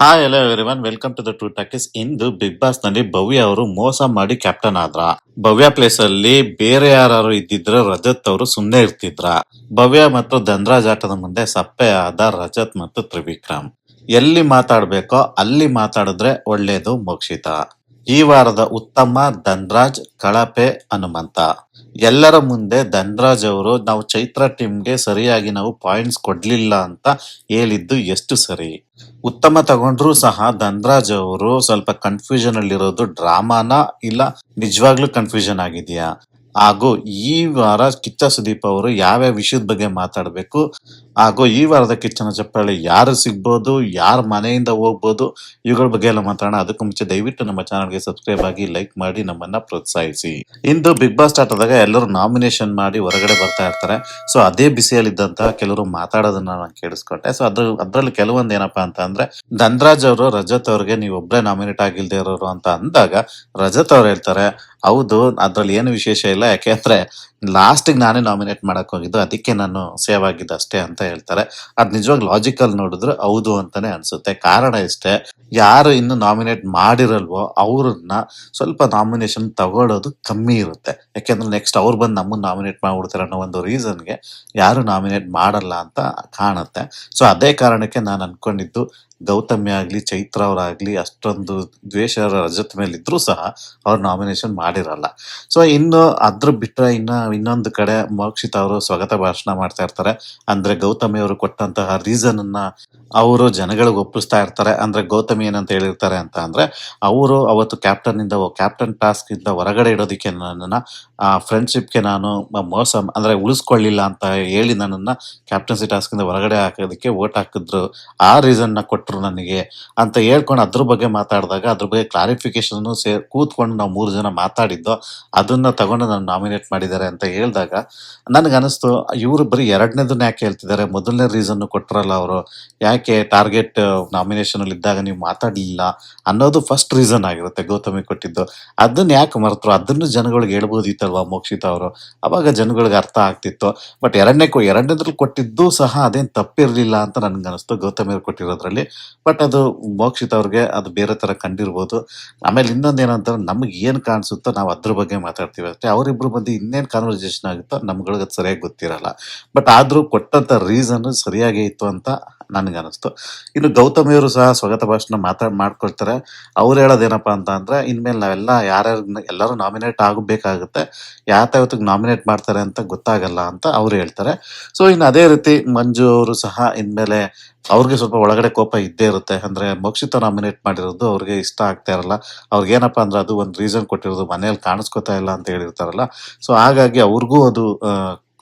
Hi hello everyone welcome to the True Talkies. ಇಂದು Bigg Boss ನಲ್ಲಿ ಭವ್ಯ ಅವರು ಮೋಸ ಮಾಡಿ ಕ್ಯಾಪ್ಟನ್ ಆದ್ರ. ಭವ್ಯ ಪ್ಲೇಸ್ ಅಲ್ಲಿ ಬೇರೆ ಯಾರು ಇದ್ದಿದ್ರೆ ರಜತ್ ಅವರು ಸುಮ್ನೆ ಇರ್ತಿದ್ರ. ಭವ್ಯ ಮತ್ತು ಧನ್ರಾಜ್ ಆಟದ ಮುಂದೆ ಸಪ್ಪೆ ಆದ ರಜತ್ ಮತ್ತು ತ್ರಿವಿಕ್ರಮ್. ಎಲ್ಲಿ ಮಾತಾಡ್ಬೇಕೋ ಅಲ್ಲಿ ಮಾತಾಡಿದ್ರೆ ಒಳ್ಳೇದು ಮೋಕ್ಷಿತ. ಈ ವಾರದ ಉತ್ತಮ ಧನ್ರಾಜ್, ಕಳಪೆ ಹನುಮಂತ. ಎಲ್ಲರ ಮುಂದೆ ಧನ್ರಾಜ್ ಅವರು ನಾವು ಚೈತ್ರ ಟೀಮ್ಗೆ ಸರಿಯಾಗಿ ನಾವು ಪಾಯಿಂಟ್ಸ್ ಕೊಡ್ಲಿಲ್ಲ ಅಂತ ಹೇಳಿದ್ದು ಎಷ್ಟು ಸರಿ. ಉತ್ತಮ ತಗೊಂಡ್ರು ಸಹ ಧನ್ರಾಜ್ ಅವರು ಸ್ವಲ್ಪ ಕನ್ಫ್ಯೂಷನ್ ಅಲ್ಲಿರೋದು ಡ್ರಾಮಾನ ಇಲ್ಲ ನಿಜವಾಗ್ಲೂ ಕನ್ಫ್ಯೂಷನ್ ಆಗಿದೆಯಾ. ಹಾಗೂ ಈ ವಾರ ಕಿಚ್ಚ ಸುದೀಪ್ ಅವರು ಯಾವ್ಯಾವ ವಿಷಯದ ಬಗ್ಗೆ ಮಾತಾಡಬೇಕು, ಹಾಗೂ ಈ ವಾರದ ಕಿಚ್ಚನ ಚಪ್ಪಾಳೆ ಯಾರು ಸಿಗ್ಬೋದು, ಯಾರ ಮನೆಯಿಂದ ಹೋಗ್ಬೋದು, ಇವುಗಳ ಬಗ್ಗೆ ಎಲ್ಲ ಮಾತಾಡೋಣ. ಅದಕ್ಕೂ ಮುಂಚೆ ದಯವಿಟ್ಟು ನಮ್ಮ ಚಾನಲ್ಗೆ ಸಬ್ಸ್ಕ್ರೈಬ್ ಆಗಿ, ಲೈಕ್ ಮಾಡಿ, ನಮ್ಮನ್ನ ಪ್ರೋತ್ಸಾಹಿಸಿ. ಇಂದು ಬಿಗ್ ಬಾಸ್ ಸ್ಟಾರ್ಟ್ ಆದಾಗ ಎಲ್ಲರೂ ನಾಮಿನೇಷನ್ ಮಾಡಿ ಹೊರಗಡೆ ಬರ್ತಾ ಇರ್ತಾರೆ. ಸೊ ಅದೇ ಬಿಸಿಯಲ್ಲಿದ್ದಂತಹ ಕೆಲವರು ಮಾತಾಡೋದನ್ನ ನಾನು ಕೇಳಿಸ್ಕೊಂಡೆ. ಸೊ ಅದ್ರಲ್ಲಿ ಕೆಲವೊಂದು ಏನಪ್ಪಾ ಅಂತ ಅಂದ್ರೆ, ಧನ್ರಾಜ್ ಅವರು ರಜತ್ ಅವ್ರಿಗೆ ನೀವು ಒಬ್ಬರೇ ನಾಮಿನೇಟ್ ಆಗಿಲ್ದೇ ಇರೋರು ಅಂತ ಅಂದಾಗ ರಜತ್ ಅವ್ರು ಹೇಳ್ತಾರೆ, ಹೌದು ಅದ್ರಲ್ಲಿ ಏನು ವಿಶೇಷ ಇಲ್ಲ, ಯಾಕೆಂದ್ರೆ ಲಾಸ್ಟ್ ನಾನೇ ನಾಮಿನೇಟ್ ಮಾಡಕ್ ಹೋಗಿದ್ದು, ಅದಕ್ಕೆ ನಾನು ಸೇವ್ ಆಗಿದ್ದು ಅಷ್ಟೇ ಅಂತ ಹೇಳ್ತಾರೆ. ಅದ್ ನಿಜವಾಗ ಲಾಜಿಕಲ್ ನೋಡಿದ್ರೆ ಹೌದು ಅಂತಾನೆ ಅನ್ಸುತ್ತೆ. ಕಾರಣ ಇಷ್ಟೇ, ಯಾರು ಇನ್ನು ನಾಮಿನೇಟ್ ಮಾಡಿರಲ್ವೋ ಅವ್ರನ್ನ ಸ್ವಲ್ಪ ನಾಮಿನೇಷನ್ ತಗೊಳ್ಳೋದು ಕಮ್ಮಿ ಇರುತ್ತೆ. ಯಾಕೆಂದ್ರೆ ನೆಕ್ಸ್ಟ್ ಅವ್ರು ಬಂದು ನಮ್ಮನ್ನ ನಾಮಿನೇಟ್ ಮಾಡ್ಬಿಡ್ತಾರೆ ಅನ್ನೋ ಒಂದು ರೀಸನ್ಗೆ ಯಾರು ನಾಮಿನೇಟ್ ಮಾಡಲ್ಲ ಅಂತ ಕಾಣುತ್ತೆ. ಸೊ ಅದೇ ಕಾರಣಕ್ಕೆ ನಾನು ಅನ್ಕೊಂಡಿದ್ದು, ಗೌತಮಿ ಆಗ್ಲಿ ಚೈತ್ರ ಅವರಾಗ್ಲಿ ಅಷ್ಟೊಂದು ದ್ವೇಷ ರಜತ್ ಮೇಲೆ ಇದ್ರೂ ಸಹ ಅವ್ರು ನಾಮಿನೇಷನ್ ಮಾಡಿರಲ್ಲ. ಸೊ ಇನ್ನು ಅದ್ರ ಬಿಟ್ರೆ ಇನ್ನೊಂದು ಕಡೆ ಮೋಕ್ಷಿತ ಅವರು ಸ್ವಾಗತ ಭಾಷಣ ಮಾಡ್ತಾ ಇರ್ತಾರೆ. ಅಂದ್ರೆ ಗೌತಮಿ ಅವರು ಕೊಟ್ಟಂತಹ ರೀಸನ್ ಅನ್ನ ಅವರು ಜನಗಳಿಗೆ ಒಪ್ಪಿಸ್ತಾ ಇರ್ತಾರೆ. ಅಂದ್ರೆ ಗೌತಮಿ ಏನಂತ ಹೇಳಿರ್ತಾರೆ ಅಂತ ಅಂದ್ರೆ, ಅವರು ಅವತ್ತು ಕ್ಯಾಪ್ಟನ್ ಟಾಸ್ಕ್ ಇಂದ ಹೊರಗಡೆ ಇಡೋದಕ್ಕೆ ನನ್ನನ್ನ ಫ್ರೆಂಡ್ಶಿಪ್ಗೆ ನಾನು ಮೋಸ ಅಂದ್ರೆ ಉಳಿಸ್ಕೊಳ್ಳಿಲ್ಲ ಅಂತ ಹೇಳಿ ನನ್ನನ್ನ ಕ್ಯಾಪ್ಟನ್ಸಿ ಟಾಸ್ಕ್ ಇಂದ ಹೊರಗಡೆ ಹಾಕೋದಕ್ಕೆ ವೋಟ್ ಹಾಕಿದ್ರು, ಆ ರೀಸನ್ ನ ಕೊಟ್ರು ನನಗೆ ಅಂತ ಹೇಳ್ಕೊಂಡು ಅದ್ರ ಬಗ್ಗೆ ಮಾತಾಡಿದಾಗ ಅದ್ರ ಬಗ್ಗೆ ಕ್ಲಾರಿಫಿಕೇಶನ್ ಕೂತ್ಕೊಂಡು ನಾವು 3 ಜನ ಮಾತಾಡಿದ್ದು ಅದನ್ನ ತಗೊಂಡು ನಾನು ನಾಮಿನೇಟ್ ಮಾಡಿದ್ದಾರೆ ಅಂತ ಹೇಳಿದಾಗ ನನ್ಗನಿಸ್ತು, ಇವರು ಬರೀ ಎರಡನೇದನ್ನ ಯಾಕೆ ಹೇಳ್ತಿದ್ದಾರೆ, ಮೊದಲನೇ ರೀಸನ್ ಕೊಟ್ರಲ್ಲ ಅವರು, ಯಾಕೆ ಟಾರ್ಗೆಟ್ ನಾಮಿನೇಷನ್ ಅಲ್ಲಿ ಇದ್ದಾಗ ನೀವು ಮಾತಾಡ್ಲಿಲ್ಲ ಅನ್ನೋದು ಫಸ್ಟ್ ರೀಸನ್ ಆಗಿರುತ್ತೆ ಗೌತಮಿ ಕೊಟ್ಟಿದ್ದು. ಅದನ್ನ ಯಾಕೆ ಮರೆತರು, ಅದನ್ನು ಜನಗಳಿಗೆ ಹೇಳ್ಬೋದಿತ್ತಲ್ವಾ ಮೋಕ್ಷಿತ ಅವರು, ಅವಾಗ ಜನಗಳಿಗೆ ಅರ್ಥ ಆಗ್ತಿತ್ತು. ಬಟ್ ಎರಡನೇದ್ರಲ್ಲಿ ಕೊಟ್ಟಿದ್ದು ಸಹ ಅದೇನ್ ತಪ್ಪಿರ್ಲಿಲ್ಲ ಅಂತ ನನ್ಗನಿಸ್ತು ಗೌತಮಿ ಅವ್ರು ಕೊಟ್ಟಿರೋದ್ರಲ್ಲಿ. ಬಟ್ ಅದು ಮೋಕ್ಷಿತ ಅವ್ರಿಗೆ ಅದು ಬೇರೆ ತರ ಕಂಡಿರ್ಬೋದು. ಆಮೇಲೆ ಇನ್ನೊಂದ್ ಏನಂತಂದ್ರೆ, ನಮ್ಗೆ ಏನ್ ಕಾಣಿಸುತ್ತೋ ನಾವು ಅದ್ರ ಬಗ್ಗೆ ಮಾತಾಡ್ತೀವಿ ಅಷ್ಟೇ. ಅವರಿಬ್ರು ಬಂದು ಇನ್ನೇನ್ ಕಾನ್ವರ್ಸೇಷನ್ ಆಗುತ್ತೋ ನಮ್ಗಳಿಗೆ ಅದು ಸರಿಯಾಗಿ ಗೊತ್ತಿರಲ್ಲ. ಬಟ್ ಆದ್ರೂ ಕೊಟ್ಟಂತ ರೀಸನ್ ಸರಿಯಾಗೇ ಇತ್ತು ಅಂತ ನನ್ಗನಿಸ್ತು. ಇನ್ನು ಗೌತಮಿಯವರು ಸಹ ಸ್ವಾಗತ ಭಾಷಣ ಮಾಡ್ಕೊಳ್ತಾರೆ. ಅವ್ರು ಹೇಳೋದೇನಪ್ಪಾ ಅಂತ ಅಂದ್ರೆ, ಇನ್ಮೇಲೆ ನಾವೆಲ್ಲ ಎಲ್ಲರೂ ನಾಮಿನೇಟ್ ಆಗಬೇಕಾಗುತ್ತೆ, ಯಾವತ್ತಿಗೆ ನಾಮಿನೇಟ್ ಮಾಡ್ತಾರೆ ಅಂತ ಗೊತ್ತಾಗಲ್ಲ ಅಂತ ಅವ್ರು ಹೇಳ್ತಾರೆ. ಸೊ ಇನ್ನು ಅದೇ ರೀತಿ ಮಂಜು ಅವರು ಸಹ ಇನ್ಮೇಲೆ ಅವ್ರಿಗೆ ಸ್ವಲ್ಪ ಒಳಗಡೆ ಕೋಪ ಇದ್ದೇ ಇರುತ್ತೆ. ಅಂದ್ರೆ ಮೋಕ್ಷಿತ ನಾಮಿನೇಟ್ ಮಾಡಿರೋದು ಅವ್ರಿಗೆ ಇಷ್ಟ ಆಗ್ತಾ ಇರಲ್ಲ. ಅವ್ರಿಗೆ ಏನಪ್ಪಾ ಅಂದ್ರೆ ಅದು ಒಂದು ರೀಸನ್ ಕೊಟ್ಟಿರೋದು, ಮನೇಲಿ ಕಾಣಿಸ್ಕೊತಾ ಇಲ್ಲ ಅಂತ ಹೇಳಿರ್ತಾರಲ್ಲ. ಸೊ ಹಾಗಾಗಿ ಅವ್ರಿಗೂ ಅದು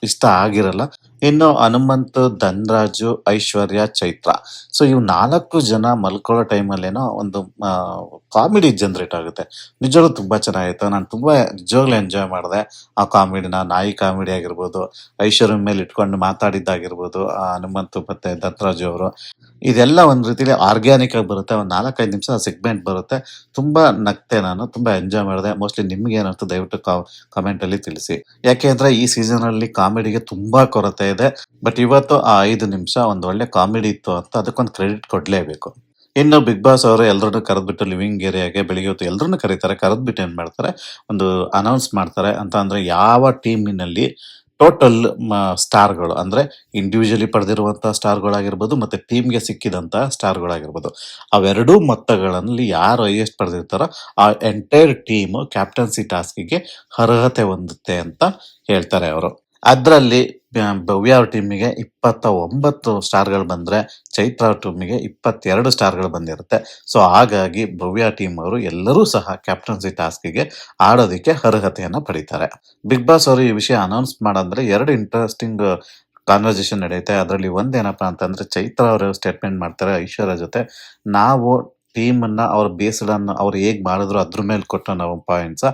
ಇಷ್ಟ ಆಗಿರಲ್ಲ. ಇನ್ನು ಹನುಮಂತ್, ಧನ್ರಾಜು, ಐಶ್ವರ್ಯ, ಚೈತ್ರ, ಸೊ ಇವ್ 4 ಜನ ಮಲ್ಕೊಳ್ಳೋ ಟೈಮಲ್ಲೇನೋ ಒಂದು ಕಾಮಿಡಿ ಜನರೇಟ್ ಆಗುತ್ತೆ. ನಿಜವಾಗ್ಲೂ ತುಂಬಾ ಚೆನ್ನಾಗಿತ್ತು. ನಾನು ತುಂಬಾ ನಿಜವಾಗ್ಲೂ ಎಂಜಾಯ್ ಮಾಡಿದೆ ಆ ಕಾಮಿಡಿನ. ನಾಯಿ ಕಾಮಿಡಿ ಆಗಿರ್ಬೋದು, ಐಶ್ವರ್ಯ ಮೇಲೆ ಇಟ್ಕೊಂಡು ಮಾತಾಡಿದ್ದಾಗಿರ್ಬೋದು, ಹನುಮಂತ್ ಮತ್ತೆ ಧನ್ರಾಜು ಅವರು, ಇದೆಲ್ಲ ಒಂದ್ ರೀತಿಲಿ ಆರ್ಗ್ಯಾನಿಕ್ ಆಗಿ ಬರುತ್ತೆ. ಒಂದ್ 4-5 ನಿಮಿಷ ಸೆಗ್ಮೆಂಟ್ ಬರುತ್ತೆ. ತುಂಬಾ ನಗ್ತೆ, ನಾನು ತುಂಬಾ ಎಂಜಾಯ್ ಮಾಡಿದೆ. ಮೋಸ್ಟ್ಲಿ ನಿಮ್ಗೆ ಏನಂತ ದಯವಿಟ್ಟು ಕಮೆಂಟ್ ಅಲ್ಲಿ ತಿಳಿಸಿ. ಯಾಕೆ ಅಂದ್ರೆ ಈ ಸೀಸನ್ ಅಲ್ಲಿ ಕಾಮಿಡಿಗೆ ತುಂಬಾ ಕೊರತೆ ಇದೆ. ಬಟ್ ಇವತ್ತು ಆ 5 ನಿಮಿಷ ಒಂದ್ ಒಳ್ಳೆ ಕಾಮಿಡಿ ಇತ್ತು ಅಂತ ಅದಕ್ಕೊಂದು ಕ್ರೆಡಿಟ್ ಕೊಡ್ಲೇಬೇಕು. ಇನ್ನು ಬಿಗ್ ಬಾಸ್ ಅವರು ಎಲ್ಲರನ್ನು ಕರೆದ್ಬಿಟ್ಟು ಲಿವಿಂಗ್ ಏರಿಯಾಗೆ ಬೆಳಿಗ್ಗೆ ಹೊತ್ತು ಎಲ್ಲರನ್ನು ಕರೀತಾರೆ. ಕರೆದ್ಬಿಟ್ಟು ಏನ್ ಮಾಡ್ತಾರೆ, ಒಂದು ಅನೌನ್ಸ್ ಮಾಡ್ತಾರೆ. ಅಂತ ಅಂದ್ರೆ ಯಾವ ಟೀಮಿನಲ್ಲಿ ಟೋಟಲ್ ಸ್ಟಾರ್ಗಳು, ಅಂದ್ರೆ ಇಂಡಿವಿಜುವಲಿ ಪಡೆದಿರುವಂತಹ ಸ್ಟಾರ್ಗಳಾಗಿರ್ಬೋದು ಮತ್ತೆ ಟೀಮ್ಗೆ ಸಿಕ್ಕಿದಂತಹ ಸ್ಟಾರ್ಗಳಾಗಿರ್ಬೋದು, ಅವೆರಡೂ ಮೊತ್ತಗಳಲ್ಲಿ ಯಾರು ಹೈಯೆಸ್ಟ್ ಪಡೆದಿರ್ತಾರೋ ಆ ಎಂಟೈರ್ ಟೀಮ್ ಕ್ಯಾಪ್ಟನ್ಸಿ ಟಾಸ್ಕ್ಗೆ ಅರ್ಹತೆ ಹೊಂದುತ್ತೆ ಅಂತ ಹೇಳ್ತಾರೆ ಅವರು. ಅದ್ರಲ್ಲಿ ಭವ್ಯ ಅವ್ರ ಟೀಮಿಗೆ 29 ಸ್ಟಾರ್ಗಳು ಬಂದ್ರೆ, ಚೈತ್ರ ಅವ್ರ ಟೀಮಿಗೆ 22 ಸ್ಟಾರ್ಗಳು ಬಂದಿರುತ್ತೆ. ಸೊ ಹಾಗಾಗಿ ಭವ್ಯ ಟೀಮ್ ಅವರು ಎಲ್ಲರೂ ಸಹ ಕ್ಯಾಪ್ಟನ್ಸಿ ಟಾಸ್ಕ್ಗೆ ಆಡೋದಕ್ಕೆ ಅರ್ಹತೆಯನ್ನ ಪಡಿತಾರೆ. ಬಿಗ್ ಬಾಸ್ ಅವರು ಈ ವಿಷಯ ಅನೌನ್ಸ್ ಮಾಡಂದ್ರೆ 2 ಇಂಟ್ರೆಸ್ಟಿಂಗ್ ಕಾನ್ವರ್ಸೇಷನ್ ನಡೆಯುತ್ತೆ. ಅದರಲ್ಲಿ ಒಂದೇನಪ್ಪಾ ಅಂತಂದ್ರೆ, ಚೈತ್ರ ಅವರು ಸ್ಟೇಟ್ಮೆಂಟ್ ಮಾಡ್ತಾರೆ ಐಶ್ವರ್ಯ ಜೊತೆ, ನಾವು ಟೀಮ್ ಅನ್ನ ಅವ್ರ ಬೇಸ್ಡ್ ಅನ್ನ ಅವ್ರು ಹೇಗ್ ಮಾಡಿದ್ರು ಅದ್ರ ಮೇಲೆ ಕೊಟ್ಟು ನಾವು ಪಾಯಿಂಟ್ಸ್,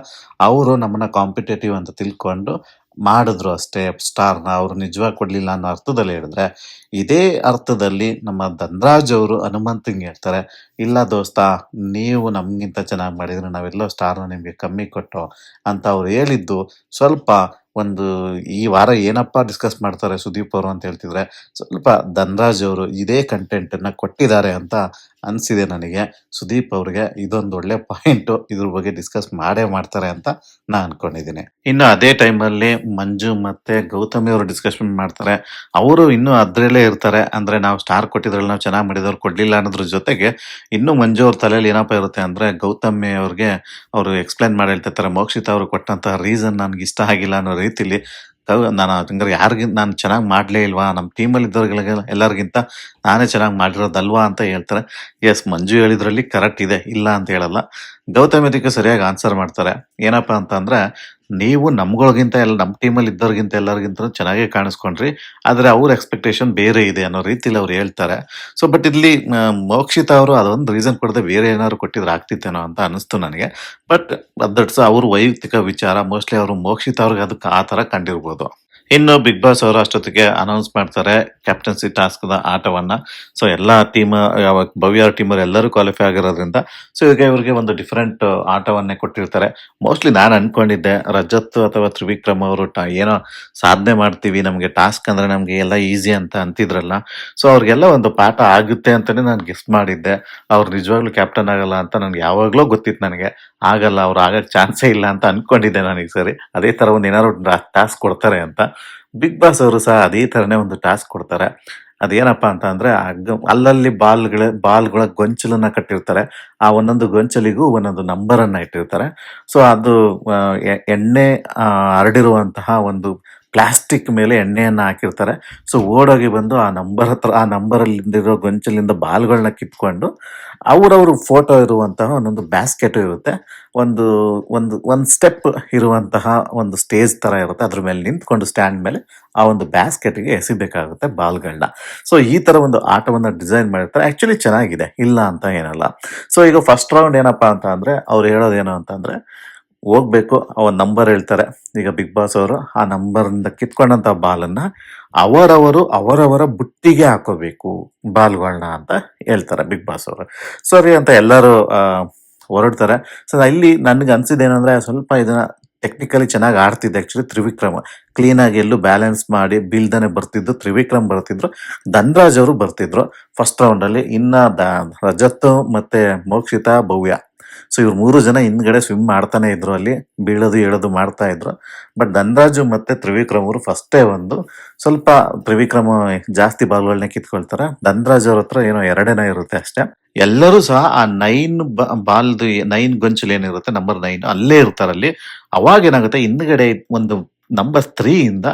ಅವರು ನಮ್ಮನ್ನ ಕಾಂಪಿಟೇಟಿವ್ ಅಂತ ತಿಳ್ಕೊಂಡು ಮಾಡಿದ್ರು ಅಷ್ಟೇ ಸ್ಟಾರ್ನ, ಅವ್ರು ನಿಜವಾಗಿ ಕೊಡ್ಲಿಲ್ಲ ಅನ್ನೋ ಅರ್ಥದಲ್ಲಿ ಹೇಳಿದ್ರೆ, ಇದೇ ಅರ್ಥದಲ್ಲಿ ನಮ್ಮ ಧನ್ರಾಜ್ ಅವರು ಹನುಮಂತಂಗೆ ಹೇಳ್ತಾರೆ, ಇಲ್ಲ ದೋಸ್ತ, ನೀವು ನಮ್ಗಿಂತ ಚೆನ್ನಾಗಿ ಮಾಡಿದ್ರೆ ನಾವೆಲ್ಲೋ ಸ್ಟಾರ್ನ ನಿಮ್ಗೆ ಕಮ್ಮಿ ಕೊಟ್ಟು ಅಂತ ಅವ್ರು ಹೇಳಿದ್ದು ಸ್ವಲ್ಪ ಒಂದು, ಈ ವಾರ ಏನಪ್ಪಾ ಡಿಸ್ಕಸ್ ಮಾಡ್ತಾರೆ ಸುದೀಪ್ ಅವರು ಅಂತ ಹೇಳ್ತಿದ್ರೆ, ಸ್ವಲ್ಪ ಧನ್ರಾಜ್ ಅವರು ಇದೇ ಕಂಟೆಂಟ್ ಅನ್ನ ಕೊಟ್ಟಿದ್ದಾರೆ ಅಂತ ಅನ್ಸಿದೆ ನನಗೆ. ಸುದೀಪ್ ಅವ್ರಿಗೆ ಇದೊಂದು ಒಳ್ಳೆ ಪಾಯಿಂಟು. ಇದ್ರ ಬಗ್ಗೆ ಡಿಸ್ಕಸ್ ಮಾಡೇ ಮಾಡ್ತಾರೆ ಅಂತ ನಾ ಅನ್ಕೊಂಡಿದ್ದೀನಿ. ಇನ್ನು ಅದೇ ಟೈಮಲ್ಲಿ ಮಂಜು ಮತ್ತೆ ಗೌತಮಿ ಅವರು ಡಿಸ್ಕಷನ್ ಮಾಡ್ತಾರೆ. ಅವರು ಇನ್ನೂ ಅದ್ರಲ್ಲೇ ಇರ್ತಾರೆ. ಅಂದ್ರೆ ನಾವು ಸ್ಟಾರ್ ಕೊಟ್ಟಿದ್ರಲ್ಲಿ ನಾವು ಚೆನ್ನಾಗಿ ಮಾಡಿದವ್ರು ಕೊಡ್ಲಿಲ್ಲ ಅನ್ನೋದ್ರ ಜೊತೆಗೆ ಇನ್ನೂ ಮಂಜು ಅವ್ರ ತಲೆಯಲ್ಲಿ ಏನಪ್ಪ ಇರುತ್ತೆ ಅಂದ್ರೆ ಗೌತಮಿ ಅವ್ರಿಗೆ ಅವರು ಎಕ್ಸ್ಪ್ಲೈನ್ ಮಾಡಿ ಹೇಳ್ತಿರ್ತಾರೆ, ಮೋಕ್ಷಿತ ಅವರು ಕೊಟ್ಟಂತಹ ರೀಸನ್ ನನ್ಗೆ ಇಷ್ಟ ಆಗಿಲ್ಲ ಅನ್ನೋ ರೀತಿಲಿ ನಾನು ಹಂಗಾರೆ ಯಾರಿಗಿಂತ ನಾನು ಚೆನ್ನಾಗಿ ಮಾಡ್ಲೇ ಇಲ್ವಾ, ನಮ್ಮ ಟೀಮಲ್ಲಿ ಇದ್ದವ್ರಿಗೆ ಎಲ್ಲರಿಗಿಂತ ನಾನೇ ಚೆನ್ನಾಗಿ ಮಾಡಿರೋದಲ್ವಾ ಅಂತ ಹೇಳ್ತಾರೆ. ಎಸ್, ಮಂಜು ಹೇಳಿದ್ರಲ್ಲಿ ಕರೆಕ್ಟ್ ಇದೆ, ಇಲ್ಲ ಅಂತ ಹೇಳಲ್ಲ. ಗೌತಮ್ ಅದಕ್ಕೆ ಸರಿಯಾಗಿ ಆನ್ಸರ್ ಮಾಡ್ತಾರೆ. ಏನಪ್ಪಾ ಅಂತ ಅಂದ್ರೆ, ನೀವು ನಮ್ಗಳಿಗಿಂತ ಎಲ್ಲ ನಮ್ಮ ಟೀಮಲ್ಲಿ ಇದ್ದವ್ರಿಗಿಂತ ಎಲ್ಲರಿಗಿಂತ ಚೆನ್ನಾಗೇ ಕಾಣಿಸ್ಕೊಂಡ್ರಿ, ಆದ್ರೆ ಅವ್ರ ಎಕ್ಸ್ಪೆಕ್ಟೇಷನ್ ಬೇರೆ ಇದೆ ಅನ್ನೋ ರೀತಿಲಿ ಅವ್ರು ಹೇಳ್ತಾರೆ. ಸೊ ಬಟ್ ಇಲ್ಲಿ ಮೋಕ್ಷಿತ ಅವರು ಅದೊಂದು ರೀಸನ್ ಕೊಡದೆ ಬೇರೆ ಏನಾದ್ರು ಕೊಟ್ಟಿದ್ರೆ ಆಗ್ತಿತ್ತೇನೋ ಅಂತ ಅನಿಸ್ತು ನನಗೆ. ಬಟ್ ದಟ್ಸ್ ಅವ್ರ ವೈಯಕ್ತಿಕ ವಿಚಾರ. ಮೋಸ್ಟ್ಲಿ ಅವರು ಮೋಕ್ಷಿತ ಅವ್ರಿಗೆ ಅದಕ್ಕೆ ಆ ತರ ಕಂಡಿರ್ಬೋದು. ಇನ್ನು ಬಿಗ್ ಬಾಸ್ ಅವರು ಅಷ್ಟೊತ್ತಿಗೆ ಅನೌನ್ಸ್ ಮಾಡ್ತಾರೆ ಕ್ಯಾಪ್ಟನ್ಸಿ ಟಾಸ್ಕ್ ಆಟವನ್ನ. ಸೊ ಎಲ್ಲಾ ಟೀಮ್, ಭವ್ಯ ಟೀಮ್ ಎಲ್ಲರೂ ಕ್ವಾಲಿಫೈ ಆಗಿರೋದ್ರಿಂದ ಸೊ ಈಗ ಇವರಿಗೆ ಒಂದು ಡಿಫರೆಂಟ್ ಆಟವನ್ನೇ ಕೊಟ್ಟಿರ್ತಾರೆ. ಮೋಸ್ಟ್ಲಿ ನಾನು ಅನ್ಕೊಂಡಿದ್ದೆ ರಜತ್ ಅಥವಾ ತ್ರಿವಿಕ್ರಮ್ ಅವರು ಏನೋ ಸಾಧನೆ ಮಾಡ್ತೀವಿ, ನಮಗೆ ಟಾಸ್ಕ್ ಅಂದ್ರೆ ನಮ್ಗೆ ಎಲ್ಲ ಈಸಿ ಅಂತ ಅಂತಿದ್ರಲ್ಲ. ಸೊ ಅವ್ರಿಗೆಲ್ಲ ಒಂದು ಪಾಠ ಆಗುತ್ತೆ ಅಂತಾನೆ ನಾನು ಗೆಸ್ ಮಾಡಿದ್ದೆ. ಅವ್ರು ನಿಜವಾಗ್ಲೂ ಕ್ಯಾಪ್ಟನ್ ಆಗಲ್ಲ ಅಂತ ನನ್ಗೆ ಯಾವಾಗ್ಲೂ ಗೊತ್ತಿತ್ತು. ನನಗೆ ಆಗಲ್ಲ, ಅವ್ರು ಆಗಕ್ ಚಾನ್ಸೇ ಇಲ್ಲ ಅಂತ ಅನ್ಕೊಂಡಿದ್ದೆ ನನಗೆ. ಸರಿ, ಅದೇ ತರ ಒಂದು ಏನಾದ್ರು ಟಾಸ್ಕ್ ಕೊಡ್ತಾರೆ ಅಂತ. ಬಿಗ್ ಬಾಸ್ ಅವರು ಸಹ ಅದೇ ತರನೇ ಒಂದು ಟಾಸ್ಕ್ ಕೊಡ್ತಾರೆ. ಅದೇನಪ್ಪಾ ಅಂತ ಅಂದ್ರೆ ಅಲ್ಲಲ್ಲಿ ಬಾಲ್ಗಳ ಗೊಂಚಲನ್ನ ಕಟ್ಟಿರ್ತಾರೆ. ಆ ಒಂದೊಂದು ಗೊಂಚಲಿಗೂ ಒಂದೊಂದು ನಂಬರ್ ಅನ್ನ ಇಟ್ಟಿರ್ತಾರೆ. ಸೊ ಅದು ಎಣ್ಣೆ ಹರಡಿರುವಂತಹ ಒಂದು ಪ್ಲಾಸ್ಟಿಕ್ ಮೇಲೆ ಎಣ್ಣೆಯನ್ನ ಹಾಕಿರ್ತಾರೆ. ಸೊ ಓಡೋಗಿ ಬಂದು ಆ ನಂಬರ್ ಹತ್ರ, ಆ ನಂಬರ್ ಅಲ್ಲಿರೋ ಗೊಂಚಲಿಂದ ಬಾಲ್ಗಳನ್ನ ಕಿತ್ಕೊಂಡು ಅವರವರು ಫೋಟೋ ಇರುವಂತಹ ಒಂದೊಂದು ಬ್ಯಾಸ್ಕೆಟ್ ಇರುತ್ತೆ. ಒಂದು ಒಂದು ಒಂದು ಸ್ಟೆಪ್ ಇರುವಂತಹ ಒಂದು ಸ್ಟೇಜ್ ತರ ಇರುತ್ತೆ. ಅದ್ರ ಮೇಲೆ ನಿಂತ್ಕೊಂಡು ಸ್ಟ್ಯಾಂಡ್ ಮೇಲೆ ಆ ಒಂದು ಬ್ಯಾಸ್ಕೆಟ್ಗೆ ಎಸಿಬೇಕಾಗುತ್ತೆ ಬಾಲ್ಗಳನ್ನ. ಸೊ ಈ ತರ ಒಂದು ಆಟವನ್ನ ಡಿಸೈನ್ ಮಾಡಿರ್ತಾರೆ. ಆಕ್ಚುಲಿ ಚೆನ್ನಾಗಿದೆ, ಇಲ್ಲ ಅಂತ ಏನಲ್ಲ. ಸೊ ಈಗ ಫಸ್ಟ್ ರೌಂಡ್ ಏನಪ್ಪಾ ಅಂತ ಅಂದ್ರೆ ಅವ್ರು ಹೇಳೋದೇನು ಅಂತಂದ್ರೆ, ಹೋಗ್ಬೇಕು, ಒಂದ್ ನಂಬರ್ ಹೇಳ್ತಾರೆ. ಈಗ ಬಿಗ್ ಬಾಸ್ ಅವರು ಆ ನಂಬರ್ ಇಂದ ಕಿತ್ಕೊಂಡಂತ ಬಾಲನ್ನ ಅವರವರ ಬುಟ್ಟಿಗೆ ಹಾಕೋಬೇಕು ಬಾಲ್ಗಳನ್ನ ಅಂತ ಹೇಳ್ತಾರೆ ಬಿಗ್ ಬಾಸ್ ಅವರು. ಸರಿ ಅಂತ ಎಲ್ಲರೂ ಹೊರಡ್ತಾರೆ. ಸೊ ಇಲ್ಲಿ ನನ್ಗೆ ಅನ್ಸಿದ್ದೇನಂದ್ರೆ, ಸ್ವಲ್ಪ ಇದನ್ನ ಟೆಕ್ನಿಕಲಿ ಚೆನ್ನಾಗಿ ಆಡ್ತಿದ್ದೆ ಆಕ್ಚುಲಿ ತ್ರಿವಿಕ್ರಮ್. ಕ್ಲೀನ್ ಆಗಿ ಎಲ್ಲೂ ಬ್ಯಾಲೆನ್ಸ್ ಮಾಡಿ ಬೀಳ್ದಾನೆ ಬರ್ತಿದ್ದು ತ್ರಿವಿಕ್ರಮ್ ಬರ್ತಿದ್ರು, ಧನ್ರಾಜ್ ಅವರು ಬರ್ತಿದ್ರು ಫಸ್ಟ್ ರೌಂಡ್ ಅಲ್ಲಿ. ಇನ್ನ ರಜತ್ ಮತ್ತೆ ಮೋಕ್ಷಿತಾ, ಭವ್ಯ, ಸೊ ಇವ್ರು 3 ಜನ ಹಿಂದ್ಗಡೆ ಸ್ವಿಮ್ ಮಾಡ್ತಾನೆ ಇದ್ರು, ಅಲ್ಲಿ ಬೀಳೋದು ಹೇಳೋದು ಮಾಡ್ತಾ ಇದ್ರು. ಬಟ್ ಧನ್ರಾಜು ಮತ್ತೆ ತ್ರಿವಿಕ್ರಮ್ ಅವರು ಫಸ್ಟೇ ಒಂದು ಸ್ವಲ್ಪ ತ್ರಿವಿಕ್ರಮ್ ಜಾಸ್ತಿ ಬಾಲ್ಗಳನ್ನ ಕಿತ್ಕೊಳ್ತಾರೆ. ಧನ್ರಾಜ್ ಅವ್ರ ಹತ್ರ ಏನೋ 2 ಇರುತ್ತೆ ಅಷ್ಟೇ. ಎಲ್ಲರೂ ಸಹ ಆ 9 ಬಾಲ್ದು 9 ಗೊಂಚಲು ಏನಿರುತ್ತೆ, ನಂಬರ್ 9 ಅಲ್ಲೇ ಇರ್ತಾರಲ್ಲಿ. ಅವಾಗ ಏನಾಗುತ್ತೆ, ಹಿಂದ್ಗಡೆ ಒಂದು ನಂಬರ್ 3 ಇಂದ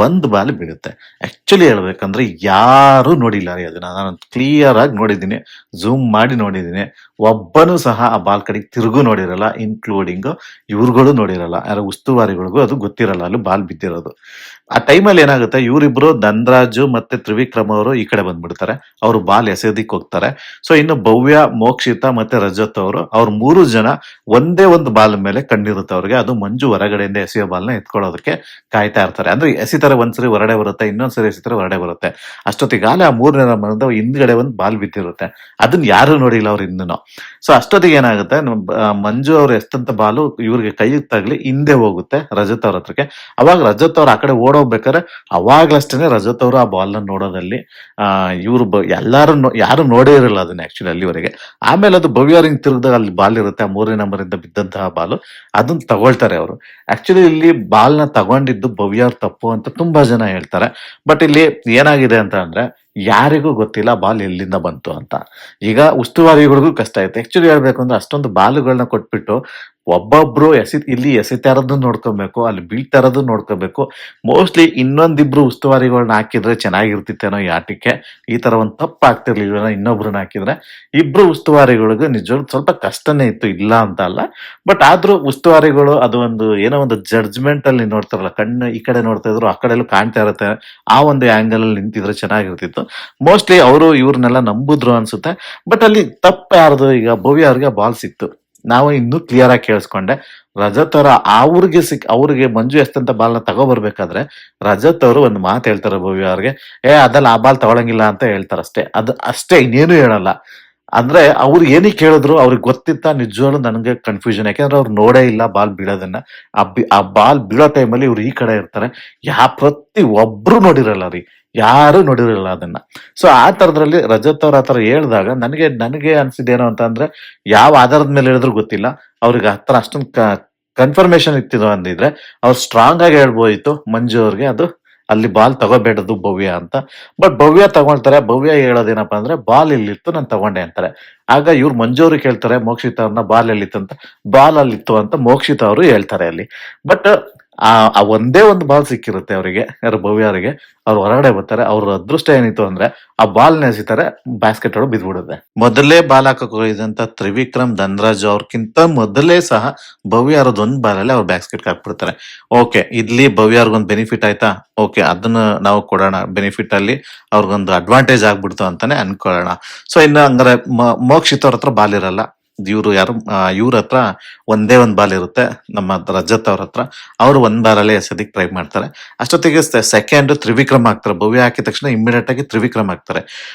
ಒಂದು ಬಾಲ್ ಬೀಳುತ್ತೆ. ಆಕ್ಚುಲಿ ಹೇಳ್ಬೇಕಂದ್ರೆ ಯಾರು ನೋಡಿಲ್ಲ ರೀ ಅದನ್ನ. ನಾನು ಕ್ಲಿಯರ್ ಆಗಿ ನೋಡಿದ್ದೀನಿ, ಝೂಮ್ ಮಾಡಿ ನೋಡಿದ್ದೀನಿ. ಒಬ್ಬನು ಸಹ ಆ ಬಾಲ್ ಕಡೆಗೆ ತಿರುಗು ನೋಡಿರಲ್ಲ, ಇನ್ಕ್ಲೂಡಿಂಗ್ ಇವ್ರುಗಳು ನೋಡಿರಲ್ಲ. ಯಾರೋ ಉಸ್ತುವಾರಿಗಳಿಗೂ ಅದು ಗೊತ್ತಿರಲ್ಲ ಅಲ್ಲಿ ಬಾಲ್ ಬಿದ್ದಿರೋದು. ಆ ಟೈಮಲ್ಲಿ ಏನಾಗುತ್ತೆ, ಇವರಿಬ್ರು ಧನ್ರಾಜು ಮತ್ತೆ ತ್ರಿವಿಕ್ರಮ್ ಅವರು ಈ ಕಡೆ ಬಂದ್ಬಿಡ್ತಾರೆ. ಅವರು ಬಾಲ್ ಎಸೆಯೋದಿಕ್ ಹೋಗ್ತಾರೆ. ಸೊ ಇನ್ನು ಭವ್ಯ, ಮೋಕ್ಷಿತ ಮತ್ತೆ ರಜತ್ ಅವ್ರು 3 ಜನ ಒಂದೇ ಒಂದು ಬಾಲ್ ಮೇಲೆ ಕಣ್ಣಿರುತ್ತೆ ಅವ್ರಿಗೆ. ಅದು ಮಂಜು ಹೊರಗಡೆಯಿಂದ ಎಸೆಯೋ ಬಾಲ್ನ ಎತ್ಕೊಳ್ಳೋದಕ್ಕೆ ಕಾಯ್ತಾ ಇರ್ತಾರೆ. ಅಂದ್ರೆ ಎಸಿತಾರೆ, ಒಂದ್ಸರಿ ಹೊರಡೆ ಬರುತ್ತೆ, ಇನ್ನೊಂದ್ಸರಿ ಎಸಿತಾರೆ ಹೊರಡೆ ಬರುತ್ತೆ. ಅಷ್ಟೊತ್ತಿಗಾಲ ಆ 3ನೇ ನಂಬರ್ ಹಿಂದ್ಗಡೆ ಒಂದು ಬಾಲ್ ಬಿದ್ದಿರುತ್ತೆ. ಅದನ್ನ ಯಾರು ನೋಡಿಲ್ಲ ಅವ್ರು ಇನ್ನೂ. ಸೊ ಅಷ್ಟೊತ್ತಿಗೆ ಏನಾಗುತ್ತೆ, ಮಂಜು ಅವ್ರು ಎಷ್ಟಂತ ಬಾಲು ಇವ್ರಿಗೆ ಕೈಗೆ ತಗ್ಲಿ ಹಿಂದೆ ಹೋಗುತ್ತೆ ರಜತ್ ಅವ್ರ ಹತ್ರಕ್ಕೆ. ಅವಾಗ ರಜತ್ ಅವ್ರು ಆ ಕಡೆ ಓಡೋಗ್ಬೇಕಾದ್ರೆ ಅವಾಗ್ಲಷ್ಟೇನೆ ರಜತ್ ಅವರು ಆ ಬಾಲ್ ನ ನೋಡೋದಲ್ಲಿ ಇವ್ರು ಯಾರು ನೋಡೇ ಇರಲ್ಲ ಅದನ್ನ ಆಕ್ಚುಲಿ ಅಲ್ಲಿವರೆಗೆ. ಆಮೇಲೆ ಅದು ಭವ್ಯ ಹಿಂಗ್ ತಿರುಗಿದಾಗ ಅಲ್ಲಿ ಬಾಲ್ ಇರುತ್ತೆ, ಆ 3ನೇ ನಂಬರ್ ಇಂದ ಬಿದ್ದಂತಹ ಬಾಲು, ಅದನ್ನ ತಗೊಳ್ತಾರೆ ಅವರು. ಆಕ್ಚುಲಿ ಇಲ್ಲಿ ಬಾಲ್ ನ ತಗೊಂಡಿದ್ದು ಭವ್ಯ ಅವ್ರ ತಪ್ಪು ಅಂತ ತುಂಬಾ ಜನ ಹೇಳ್ತಾರೆ. ಬಟ್ ಇಲ್ಲಿ ಏನಾಗಿದೆ ಅಂತ ಅಂದ್ರೆ, ಯಾರಿಗೂ ಗೊತ್ತಿಲ್ಲ ಬಾಲ್ ಎಲ್ಲಿಂದ ಬಂತು ಅಂತ. ಈಗ ಉಸ್ತುವಾರಿಗಳಿಗೂ ಕಷ್ಟ ಆಯ್ತು. ಆಕ್ಚುಲಿ ಹೇಳ್ಬೇಕು ಅಂದ್ರೆ, ಅಷ್ಟೊಂದು ಬಾಲುಗಳನ್ನ ಕೊಟ್ಬಿಟ್ಟು ಒಬ್ಬೊಬ್ರು ಇಲ್ಲಿ ಎಸಿತಾ ಇರೋದನ್ನ ನೋಡ್ಕೊಬೇಕು, ಅಲ್ಲಿ ಬೀಳ್ತಾ ಇರೋದನ್ನ ನೋಡ್ಕೋಬೇಕು. ಮೋಸ್ಟ್ಲಿ ಇನ್ನೊಂದಿಬ್ರು ಉಸ್ತುವಾರಿಗಳನ್ನ ಹಾಕಿದ್ರೆ ಚೆನ್ನಾಗಿರ್ತಿತ್ತೇನೋ ಈ ಆಟಕ್ಕೆ. ಈ ತರ ಒಂದು ತಪ್ಪು ಆಗ್ತಿರ್ಲಿಲ್ಲ, ಇನ್ನೊಬ್ರನ್ನ ಹಾಕಿದ್ರೆ. ಇಬ್ರು ಉಸ್ತುವಾರಿಗಳಿಗೂ ನಿಜವಾಗ್ಲೂ ಸ್ವಲ್ಪ ಕಷ್ಟನೇ ಇತ್ತು, ಇಲ್ಲ ಅಂತ ಅಲ್ಲ. ಬಟ್ ಆದ್ರೂ ಉಸ್ತುವಾರಿಗಳು ಅದು ಒಂದು ಏನೋ ಒಂದು ಜಡ್ಜ್ಮೆಂಟ್ ಅಲ್ಲಿ ನೋಡ್ತಾರಲ್ಲ, ಕಣ್ಣು ಈ ಕಡೆ ನೋಡ್ತಾ ಇದ್ರು, ಆ ಕಡೆ ಕಾಣ್ತಾ ಇರುತ್ತೆ, ಆ ಒಂದು ಆಂಗಲ್ ಅಲ್ಲಿ ನಿಂತಿದ್ರೆ ಚೆನ್ನಾಗಿರ್ತಿತ್ತು. ಮೋಸ್ಟ್ಲಿ ಅವರು ಇವ್ರನ್ನೆಲ್ಲ ನಂಬುದ್ರು ಅನ್ಸುತ್ತೆ. ಬಟ್ ಅಲ್ಲಿ ತಪ್ಪು ಯಾರ್ದು, ಈಗ ಭವ್ಯ ಅವ್ರಿಗೆ ಬಾಲ್ ಸಿಕ್ತು. ನಾವು ಇನ್ನೂ ಕ್ಲಿಯರ್ ಆಗಿ ಕೇಳಿಸ್ಕೊಂಡೆ, ರಜತ್ ಅವರ ಅವ್ರಿಗೆ ಮಂಜು ಎಷ್ಟಂತ ಬಾಲ್ನ ತಗೋಬರ್ಬೇಕಾದ್ರೆ ರಜತ್ ಅವರು ಒಂದು ಮಾತು ಹೇಳ್ತಾರೆ ಭವ್ಯ ಅವ್ರಿಗೆ, ಅದಲ್ಲ ಆ ಬಾಲ್ ತಗೊಳಂಗಿಲ್ಲ ಅಂತ ಹೇಳ್ತಾರಷ್ಟೇ. ಅದು ಅಷ್ಟೇ, ಇನ್ನೇನು ಹೇಳಲ್ಲ. ಅಂದ್ರೆ ಅವ್ರು ಏನಕ್ಕೆ ಹೇಳಿದ್ರು ಅವ್ರಿಗೆ ಗೊತ್ತಿತ್ತ ನಿಜವಾಗ್ಲೂ ನನಗೆ ಕನ್ಫ್ಯೂಷನ್. ಯಾಕಂದ್ರೆ ಅವ್ರು ನೋಡೇ ಇಲ್ಲ ಬಾಲ್ ಬೀಳೋದನ್ನ. ಆ ಬಾಲ್ ಬೀಳೋ ಟೈಮಲ್ಲಿ ಇವ್ರು ಈ ಕಡೆ ಇರ್ತಾರೆ. ಪ್ರತಿ ಒಬ್ರು ನೋಡಿರಲ್ಲ ರೀ, ಯಾರು ನೋಡಿರಲ್ಲ ಅದನ್ನ. ಸೊ ಆ ತರದ್ರಲ್ಲಿ ರಜತ್ ಅವ್ರ ಆತರ ಹೇಳ್ದಾಗ ನನಗೆ ಅನ್ಸಿದ್ದೇನು ಅಂತ ಅಂದ್ರೆ, ಯಾವ ಆಧಾರದ ಮೇಲೆ ಹೇಳಿದ್ರು ಗೊತ್ತಿಲ್ಲ, ಅವ್ರಿಗೆ ಹತ್ರ ಅಷ್ಟೊಂದು ಕನ್ಫರ್ಮೇಶನ್ ಇತ್ತಿದ್ರು ಅಂದಿದ್ರೆ ಅವ್ರು ಸ್ಟ್ರಾಂಗ್ ಆಗಿ ಹೇಳ್ಬೋದಿತ್ತು ಮಂಜು ಅವ್ರಿಗೆ ಅದು ಅಲ್ಲಿ ಬಾಲ್ ತಗೋಬೇಡದು ಭವ್ಯ ಅಂತ. ಬಟ್ ಭವ್ಯ ತಗೊಳ್ತಾರೆ. ಭವ್ಯ ಹೇಳೋದೇನಪ್ಪಾ ಅಂದ್ರೆ ಬಾಲ್ ಇಲ್ಲಿತ್ತು ನಾನು ತಗೊಂಡೆ ಅಂತಾರೆ. ಆಗ ಇವ್ರು ಮಂಜು ಅವ್ರು ಕೇಳ್ತಾರೆ ಮೋಕ್ಷಿತ ಅವ್ರನ್ನ ಬಾಲ್ ಎಲ್ಲಿತ್ತು ಅಂತ. ಬಾಲ್ ಅಲ್ಲಿತ್ತು ಅಂತ ಮೋಕ್ಷಿತ ಅವರು ಹೇಳ್ತಾರೆ ಅಲ್ಲಿ. ಬಟ್ ಆ ಒಂದೇ ಒಂದು ಬಾಲ್ ಸಿಕ್ಕಿರುತ್ತೆ ಅವರಿಗೆ, ಯಾರು ಭವ್ಯ ಅವರಿಗೆ. ಅವ್ರು ಹೊರಗಡೆ ಬರ್ತಾರೆ. ಅವ್ರ ಅದೃಷ್ಟ ಏನಿತ್ತು ಅಂದ್ರೆ ಆ ಬಾಲ್ ಎಸಿತಾರೆ, ಬ್ಯಾಸ್ಕೆಟ್ ಒಳಗೆ ಬಿದ್ಬಿಡುತ್ತೆ. ಮೊದಲೇ ಬಾಲ್ ಹಾಕಕ್ ಹೋಗಿದಂತ ತ್ರಿವಿಕ್ರಮ್ ಧನರಾಜ್ ಅವ್ರಕ್ಕಿಂತ ಮೊದಲೇ ಸಹ ಭವ್ಯ ಅವ್ರದ್ದು ಒಂದ್ ಬಾಲಲ್ಲಿ ಅವ್ರು ಬ್ಯಾಸ್ಕೆಟ್ ಹಾಕ್ಬಿಡ್ತಾರೆ. ಓಕೆ, ಇಲ್ಲಿ ಭವ್ಯ ಅವ್ರಿಗೊಂದು ಬೆನಿಫಿಟ್ ಆಯ್ತಾ, ಓಕೆ ಅದನ್ನ ನಾವು ಕೊಡೋಣ, ಬೆನಿಫಿಟ್ ಅಲ್ಲಿ ಅವ್ರಿಗೊಂದು ಅಡ್ವಾಂಟೇಜ್ ಆಗ್ಬಿಡ್ತು ಅಂತಾನೆ ಅನ್ಕೊಳ್ಳೋಣ. ಸೊ ಇನ್ನು ಹಂಗಾರೆ ಮೋಕ್ಷಿತ್ ಅವ್ರ ಹತ್ರ ಬಾಲ್ ಇರಲ್ಲ. ಇವ್ರ ಹತ್ರ ಒಂದೇ ಒಂದ್ ಬಾಲ್ ಇರುತ್ತೆ, ನಮ್ಮ ರಜತ್ ಅವ್ರ ಹತ್ರ. ಅವ್ರು ಒಂದ್ ಬಾಲಲ್ಲೇ ಎಸೆದಿಕ್ ಟ್ರೈ ಮಾಡ್ತಾರೆ. ಅಷ್ಟೊತ್ತಿಗೆ ಸೆಕೆಂಡ್ ತ್ರಿವಿಕ್ರಮ್ ಹಾಕ್ತಾರೆ. ಭವ್ಯ ಹಾಕಿದ ತಕ್ಷಣ ಇಮ್ಮಿಡಿಯೇಟ್ ಆಗಿ ತ್ರಿವಿಕ್ರಮ್ ಹಾಕ್ತಾರೆ.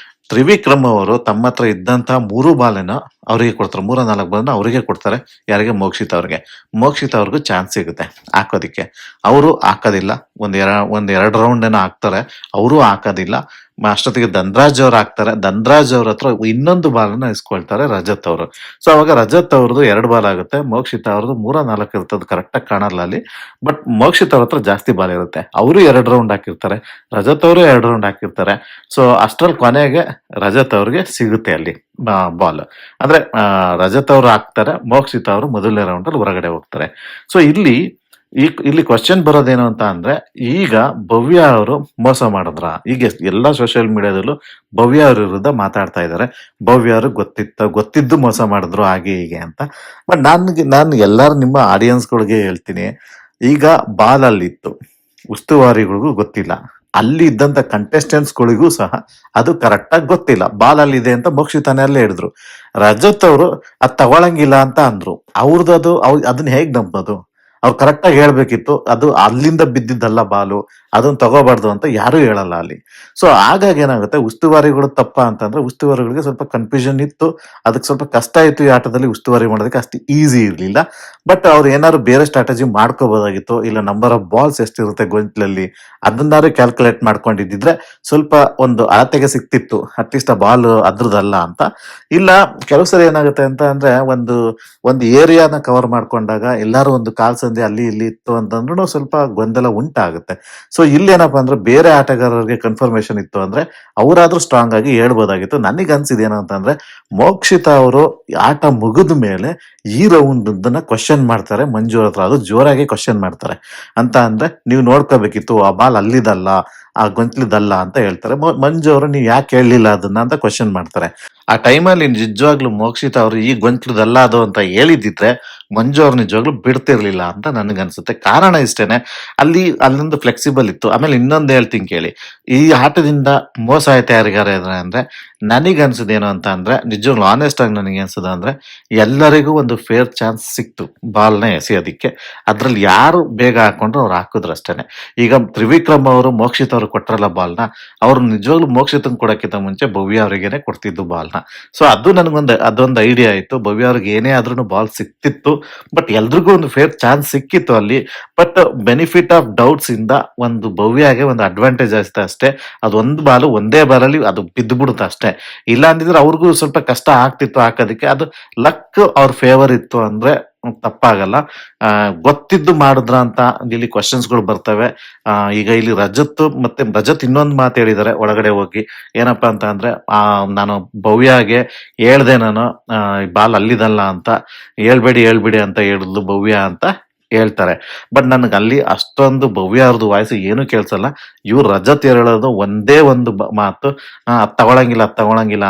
ತ್ರಿವಿಕ್ರಮ್ ಅವರು ತಮ್ಮ ಹತ್ರ ಇದ್ದಂತಹ 3 ಬಾಲನ್ನ ಅವರಿಗೆ ಕೊಡ್ತಾರೆ. 3-4 ಬಾಲನ್ನ ಅವರಿಗೆ ಕೊಡ್ತಾರೆ. ಯಾರಿಗೆ? ಮೋಕ್ಷಿತ್ ಅವ್ರಿಗೆ. ಮೋಕ್ಷಿತ್ ಅವ್ರಿಗೂ ಚಾನ್ಸ್ ಸಿಗುತ್ತೆ ಹಾಕೋದಿಕ್ಕೆ. ಅವರು ಹಾಕೋದಿಲ್ಲ. ಒಂದ್ ಎರಡು ರೌಂಡ್ ಏನೋ ಹಾಕ್ತಾರೆ, ಅವರು ಹಾಕೋದಿಲ್ಲ. ಅಷ್ಟೊತ್ತಿಗೆ ಧನರಾಜ್ ಅವ್ರು ಹಾಕ್ತಾರೆ. ಧನರಾಜ್ ಅವ್ರ ಹತ್ರ ಇನ್ನೊಂದು ಬಾಲನ್ನ ಇಸ್ಕೊಳ್ತಾರೆ ರಜತ್ ಅವರು. ಸೊ ಅವಾಗ ರಜತ್ ಅವ್ರದ್ದು 2 ಬಾಲ್ ಆಗುತ್ತೆ, ಮೋಕ್ಷಿತ್ ಅವ್ರದ್ದು 3-4 ಇರ್ತದೆ, ಕರೆಕ್ಟ್ ಆಗಿ ಕಾಣಲ್ಲ ಅಲ್ಲಿ. ಬಟ್ ಮೋಕ್ಷಿತ್ ಅವ್ರ ಹತ್ರ ಜಾಸ್ತಿ ಬಾಲ್ ಇರುತ್ತೆ. ಅವರು 2 ರೌಂಡ್ ಹಾಕಿರ್ತಾರೆ, ರಜತ್ ಅವರು 2 ರೌಂಡ್ ಹಾಕಿರ್ತಾರೆ. ಸೊ ಅಷ್ಟ್ರಲ್ಲಿ ಕೊನೆಗೆ ರಜತ್ ಅವ್ರಿಗೆ ಸಿಗುತ್ತೆ ಅಲ್ಲಿ ಬಾಲ್. ಅಂದ್ರೆ ರಜತ್ ಅವ್ರು ಹಾಕ್ತಾರೆ, ಮೋಕ್ಷಿತ್ ಅವರು ಮೊದಲನೇ ರೌಂಡ್ ಅಲ್ಲಿ ಹೊರಗಡೆ ಹೋಗ್ತಾರೆ. ಸೊ ಇಲ್ಲಿ ಕ್ವಶನ್ ಬರೋದೇನು ಅಂತ ಅಂದ್ರೆ, ಈಗ ಭವ್ಯ ಅವರು ಮೋಸ ಮಾಡಿದ್ರ? ಈಗ ಎಲ್ಲಾ ಸೋಷಿಯಲ್ ಮೀಡಿಯಾದಲ್ಲೂ ಭವ್ಯ ಅವ್ರ ವಿರುದ್ಧ ಮಾತಾಡ್ತಾ ಇದ್ದಾರೆ. ಭವ್ಯ ಅವ್ರಿಗೆ ಗೊತ್ತಿದ್ದು ಮೋಸ ಮಾಡಿದ್ರು ಹಾಗೆ ಹೀಗೆ ಅಂತ. ಬಟ್ ನಾನು ಎಲ್ಲಾರು ನಿಮ್ಮ ಆಡಿಯನ್ಸ್ಗಳಿಗೆ ಹೇಳ್ತೀನಿ, ಈಗ ಬಾಲ್ ಅಲ್ಲಿತ್ತು, ಉಸ್ತುವಾರಿಗಳಿಗೂ ಗೊತ್ತಿಲ್ಲ, ಅಲ್ಲಿ ಇದ್ದಂತ ಕಂಟೆಸ್ಟೆಂಟ್ಸ್ ಗಳಿಗೂ ಸಹ ಅದು ಕರೆಕ್ಟ್ ಆಗಿ ಗೊತ್ತಿಲ್ಲ ಬಾಲ್ ಅಲ್ಲಿ ಇದೆ ಅಂತ. ಮೋಕ್ಷಿತಾನೆ ಅಲ್ಲೇ ಹೇಳಿದ್ರು. ರಜತ್ ಅವರು ಅದ್ ತಗೊಳಂಗಿಲ್ಲ ಅಂತ ಅಂದ್ರು. ಅವ್ರದ್ದು ಅದನ್ನ ಹೇಗ್ ನಂಬೋದು? ಅವ್ರು ಕರೆಕ್ಟ್ ಆಗಿ ಹೇಳ್ಬೇಕಿತ್ತು, ಅದು ಅಲ್ಲಿಂದ ಬಿದ್ದಿದ್ದಲ್ಲ ಬಾಲು, ಅದನ್ನ ತಗೋಬಾರ್ದು ಅಂತ ಯಾರು ಹೇಳಲ್ಲ ಅಲ್ಲಿ. ಸೊ ಹಾಗಾಗಿ ಏನಾಗುತ್ತೆ, ಉಸ್ತುವಾರಿಗಳು ತಪ್ಪ ಅಂತಂದ್ರೆ ಉಸ್ತುವಾರಿಗಳಿಗೆ ಸ್ವಲ್ಪ ಕನ್ಫ್ಯೂಷನ್ ಇತ್ತು. ಅದಕ್ಕೆ ಸ್ವಲ್ಪ ಕಷ್ಟ ಇತ್ತು ಈ ಆಟದಲ್ಲಿ ಉಸ್ತುವಾರಿ ಮಾಡೋದಕ್ಕೆ, ಅಷ್ಟು ಈಸಿ ಇರ್ಲಿಲ್ಲ. ಬಟ್ ಅವ್ರು ಏನಾದ್ರು ಬೇರೆ ಸ್ಟ್ರಾಟಜಿ ಮಾಡ್ಕೋಬಹುದಾಗಿತ್ತು. ಇಲ್ಲ ನಂಬರ್ ಆಫ್ ಬಾಲ್ಸ್ ಎಷ್ಟಿರುತ್ತೆ ಗೊಂಟ್ಲಲ್ಲಿ ಅದನ್ನಾರು ಕ್ಯಾಲ್ಕುಲೇಟ್ ಮಾಡ್ಕೊಂಡಿದ್ರೆ ಸ್ವಲ್ಪ ಒಂದು ಅಳತೆಗೆ ಸಿಕ್ತಿತ್ತು, ಅಟ್ಲೀಸ್ಟ್ ಆ ಬಾಲ್ ಅದ್ರದಲ್ಲ ಅಂತ. ಇಲ್ಲ ಕೆಲವು ಸರಿ ಏನಾಗುತ್ತೆ ಅಂತ ಅಂದ್ರೆ, ಒಂದು ಏರಿಯಾನ ಕವರ್ ಮಾಡ್ಕೊಂಡಾಗ ಎಲ್ಲಾರು ಒಂದು ಕಾಲ್ ಸಂಧಿ ಅಲ್ಲಿ ಇಲ್ಲಿ ಇತ್ತು ಅಂತಂದ್ರೂ ಸ್ವಲ್ಪ ಗೊಂದಲ ಉಂಟಾಗುತ್ತೆ. ಸೊ ಇಲ್ಲಿ ಏನಪ್ಪಾ ಅಂದ್ರೆ, ಬೇರೆ ಆಟಗಾರರಿಗೆ ಕನ್ಫರ್ಮೇಶನ್ ಇತ್ತು ಅಂದ್ರೆ ಅವರಾದ್ರೂ ಸ್ಟ್ರಾಂಗ್ ಆಗಿ ಹೇಳ್ಬೋದಾಗಿತ್ತು. ನನಗೆ ಅನ್ಸಿದೇನು ಅಂತಂದ್ರೆ, ಮೋಕ್ಷಿತ ಅವರು ಆಟ ಮುಗಿದ ಮೇಲೆ ಈ ರೌಂಡ್ ಕ್ವಶನ್ ಮಾಡ್ತಾರೆ ಮಂಜು ಹತ್ರ. ಅದು ಜೋರಾಗಿ ಕ್ವಶನ್ ಮಾಡ್ತಾರೆ. ಅಂತ ಅಂದ್ರೆ, ನೀವು ನೋಡ್ಕೋಬೇಕಿತ್ತು, ಆ ಬಾಲ್ ಅಲ್ಲಿದಲ್ಲ, ಆ ಗೊಂತ್ಲಿದಲ್ಲ ಅಂತ ಹೇಳ್ತಾರೆ. ಮಂಜು ಅವರು ನೀವು ಯಾಕೆ ಹೇಳಲಿಲ್ಲ ಅದನ್ನ ಅಂತ ಕ್ವಶನ್ ಮಾಡ್ತಾರೆ. ಆ ಟೈಮಲ್ಲಿ ನಿಜವಾಗ್ಲೂ ಮೋಕ್ಷಿತ ಅವರು ಈ ಗೊಂತ್ಲದಲ್ಲ ಅದು ಅಂತ ಹೇಳಿದಿದ್ರೆ ಮಂಜು ಅವ್ರು ನಿಜವಾಗ್ಲೂ ಬಿಡ್ತಿರ್ಲಿಲ್ಲ ಅಂತ ನನ್ಗನ್ಸುತ್ತೆ. ಕಾರಣ ಇಷ್ಟೇನೆ, ಅಲ್ಲೊಂದು ಫ್ಲೆಕ್ಸಿಬಲ್ ಇತ್ತು. ಆಮೇಲೆ ಇನ್ನೊಂದು ಹೇಳ್ತೀನಿ ಕೇಳಿ, ಈ ಆಟದಿಂದ ಮೋಸ ಆಯ್ತು ಯಾರಿಗಾರ ಅಂದ್ರೆ, ನನಗನ್ಸದೇನು ಅಂತ ಅಂದ್ರೆ, ನಿಜವಾಗ್ಲೂ ಆನೆಸ್ಟ್ ಆಗಿ ನನಗೆ ಅನ್ಸದ ಅಂದ್ರೆ, ಎಲ್ಲರಿಗೂ ಒಂದು ಫೇರ್ ಚಾನ್ಸ್ ಸಿಕ್ತು ಬಾಲ್ನ ಎಸೆಯೋದಿಕ್ಕೆ. ಅದ್ರಲ್ಲಿ ಯಾರು ಬೇಗ ಹಾಕೊಂಡ್ರು ಅವ್ರು ಹಾಕಿದ್ರು ಅಷ್ಟೇನೆ. ಈಗ ತ್ರಿವಿಕ್ರಮ್ ಅವರು ಮೋಕ್ಷಿತ್ ಅವ್ರು ಕೊಟ್ರಲ್ಲ ಬಾಲ್ನ, ಅವ್ರು ನಿಜವಾಗ್ಲೂ ಮೋಕ್ಷಿತನ್ ಕೊಡಕ್ಕಿಂತ ಮುಂಚೆ ಭವ್ಯ ಅವರಿಗೇನೆ ಕೊಡ್ತಿದ್ದು ಬಾಲ್ನ. ಸೊ ಅದು ಅದೊಂದು ಐಡಿಯಾ ಇತ್ತು. ಭವ್ಯ ಅವ್ರಿಗೆ ಏನೇ ಆದ್ರೂ ಬಾಲ್ ಸಿಕ್ತಿತ್ತು. ಬಟ್ ಎಲ್ರಿಗೂ ಒಂದು ಫೇರ್ ಚಾನ್ಸ್ ಸಿಕ್ಕಿತ್ತು ಅಲ್ಲಿ. ಬಟ್ ಬೆನಿಫಿಟ್ ಆಫ್ ಡೌಟ್ಸ್ ಇಂದ ಒಂದು ಭವ್ಯಗೆ ಒಂದು ಅಡ್ವಾಂಟೇಜ್ ಆಯ್ತು ಅಷ್ಟೇ. ಅದೊಂದು ಬಾಲು ಒಂದೇ ಬಾಲಲ್ಲಿ ಅದು ಬಿದ್ದು ಬಿಡುತ್ತೆ ಅಷ್ಟೇ. ಇಲ್ಲ ಅಂದಿದ್ರೆ ಅವ್ರಿಗೂ ಸ್ವಲ್ಪ ಕಷ್ಟ ಆಗ್ತಿತ್ತು ಹಾಕೋದಕ್ಕೆ. ಅದು ಲಕ್ ಅವ್ರ ಫೇವರ್ ಇತ್ತು ಅಂದ್ರೆ ತಪ್ಪಾಗಲ್ಲ. ಗೊತ್ತಿದ್ದು ಮಾಡಿದ್ರ ಅಂತ ಇಲ್ಲಿ ಕ್ವಶನ್ಸ್ ಗಳು ಬರ್ತವೆ. ಈಗ ಇಲ್ಲಿ ರಜತ್ ಇನ್ನೊಂದು ಮಾತು ಹೇಳಿದ್ದಾರೆ ಒಳಗಡೆ ಹೋಗಿ. ಏನಪ್ಪಾ ಅಂತ ಅಂದ್ರೆ, ನಾನು ಭವ್ಯಗೆ ಹೇಳ್ದೆ, ನಾನು ಬಾಲ್ ಅಲ್ಲಿದಲ್ಲ ಅಂತ, ಹೇಳ್ಬೇಡಿ ಅಂತ ಹೇಳಿದ್ಲು ಭವ್ಯ ಅಂತ ಹೇಳ್ತಾರೆ. ಬಟ್ ನನಗೆ ಅಲ್ಲಿ ಅಷ್ಟೊಂದು ಭವ್ಯ ಅವ್ರದ್ದು ವಾಯ್ಸ್ ಏನು ಕೇಳ್ಸಲ್ಲ. ಇವ್ರು ರಜತ್ ಹೇಳೋದು ಒಂದೇ ಒಂದು ಮಾತು, ಅದ್ ತಗೊಳಂಗಿಲ್ಲ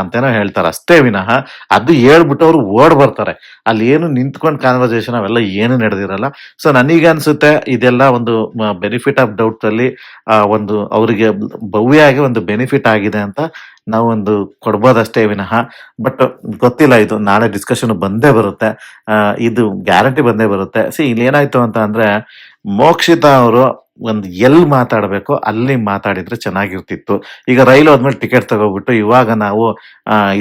ಅಂತೇನೋ ಹೇಳ್ತಾರೆ ಅಷ್ಟೇ ವಿನಃ, ಅದು ಹೇಳ್ಬಿಟ್ಟು ಅವ್ರು ಓಡ್ ಬರ್ತಾರೆ. ಅಲ್ಲಿ ಏನು ನಿಂತ್ಕೊಂಡ್ ಕಾನ್ವರ್ಸೇಷನ್ ಅವೆಲ್ಲ ಏನು ನಡೆದಿರಲ್ಲ. ಸೊ ನನಗೆ ಅನ್ಸುತ್ತೆ ಇದೆಲ್ಲ ಒಂದು ಬೆನಿಫಿಟ್ ಆಫ್ ಡೌಟ್ ಅಲ್ಲಿ ಒಂದು ಅವರಿಗೆ ಭವ್ಯಗೆ ಒಂದು ಬೆನಿಫಿಟ್ ಆಗಿದೆ ಅಂತ ನಾವೊಂದು ಕೊಡ್ಬೋದಷ್ಟೇ ವಿನಃ. ಬಟ್ ಗೊತ್ತಿಲ್ಲ, ಇದು ನಾಳೆ ಡಿಸ್ಕಷನ್ ಬಂದೇ ಬರುತ್ತೆ. ಇದು ಗ್ಯಾರಂಟಿ ಬಂದೇ ಬರುತ್ತೆ. ಇಲ್ಲಿ ಏನಾಯ್ತು ಅಂತ ಅಂದ್ರೆ, ಮೋಕ್ಷಿತ ಅವರು ಒಂದು ಎಲ್ಲಿ ಮಾತಾಡಬೇಕೋ ಅಲ್ಲಿ ಮಾತಾಡಿದ್ರೆ ಚೆನ್ನಾಗಿರ್ತಿತ್ತು. ಈಗ ರೈಲು ಹೋದ್ಮೇಲೆ ಟಿಕೆಟ್ ತಗೋಬಿಟ್ಟು ಇವಾಗ ನಾವು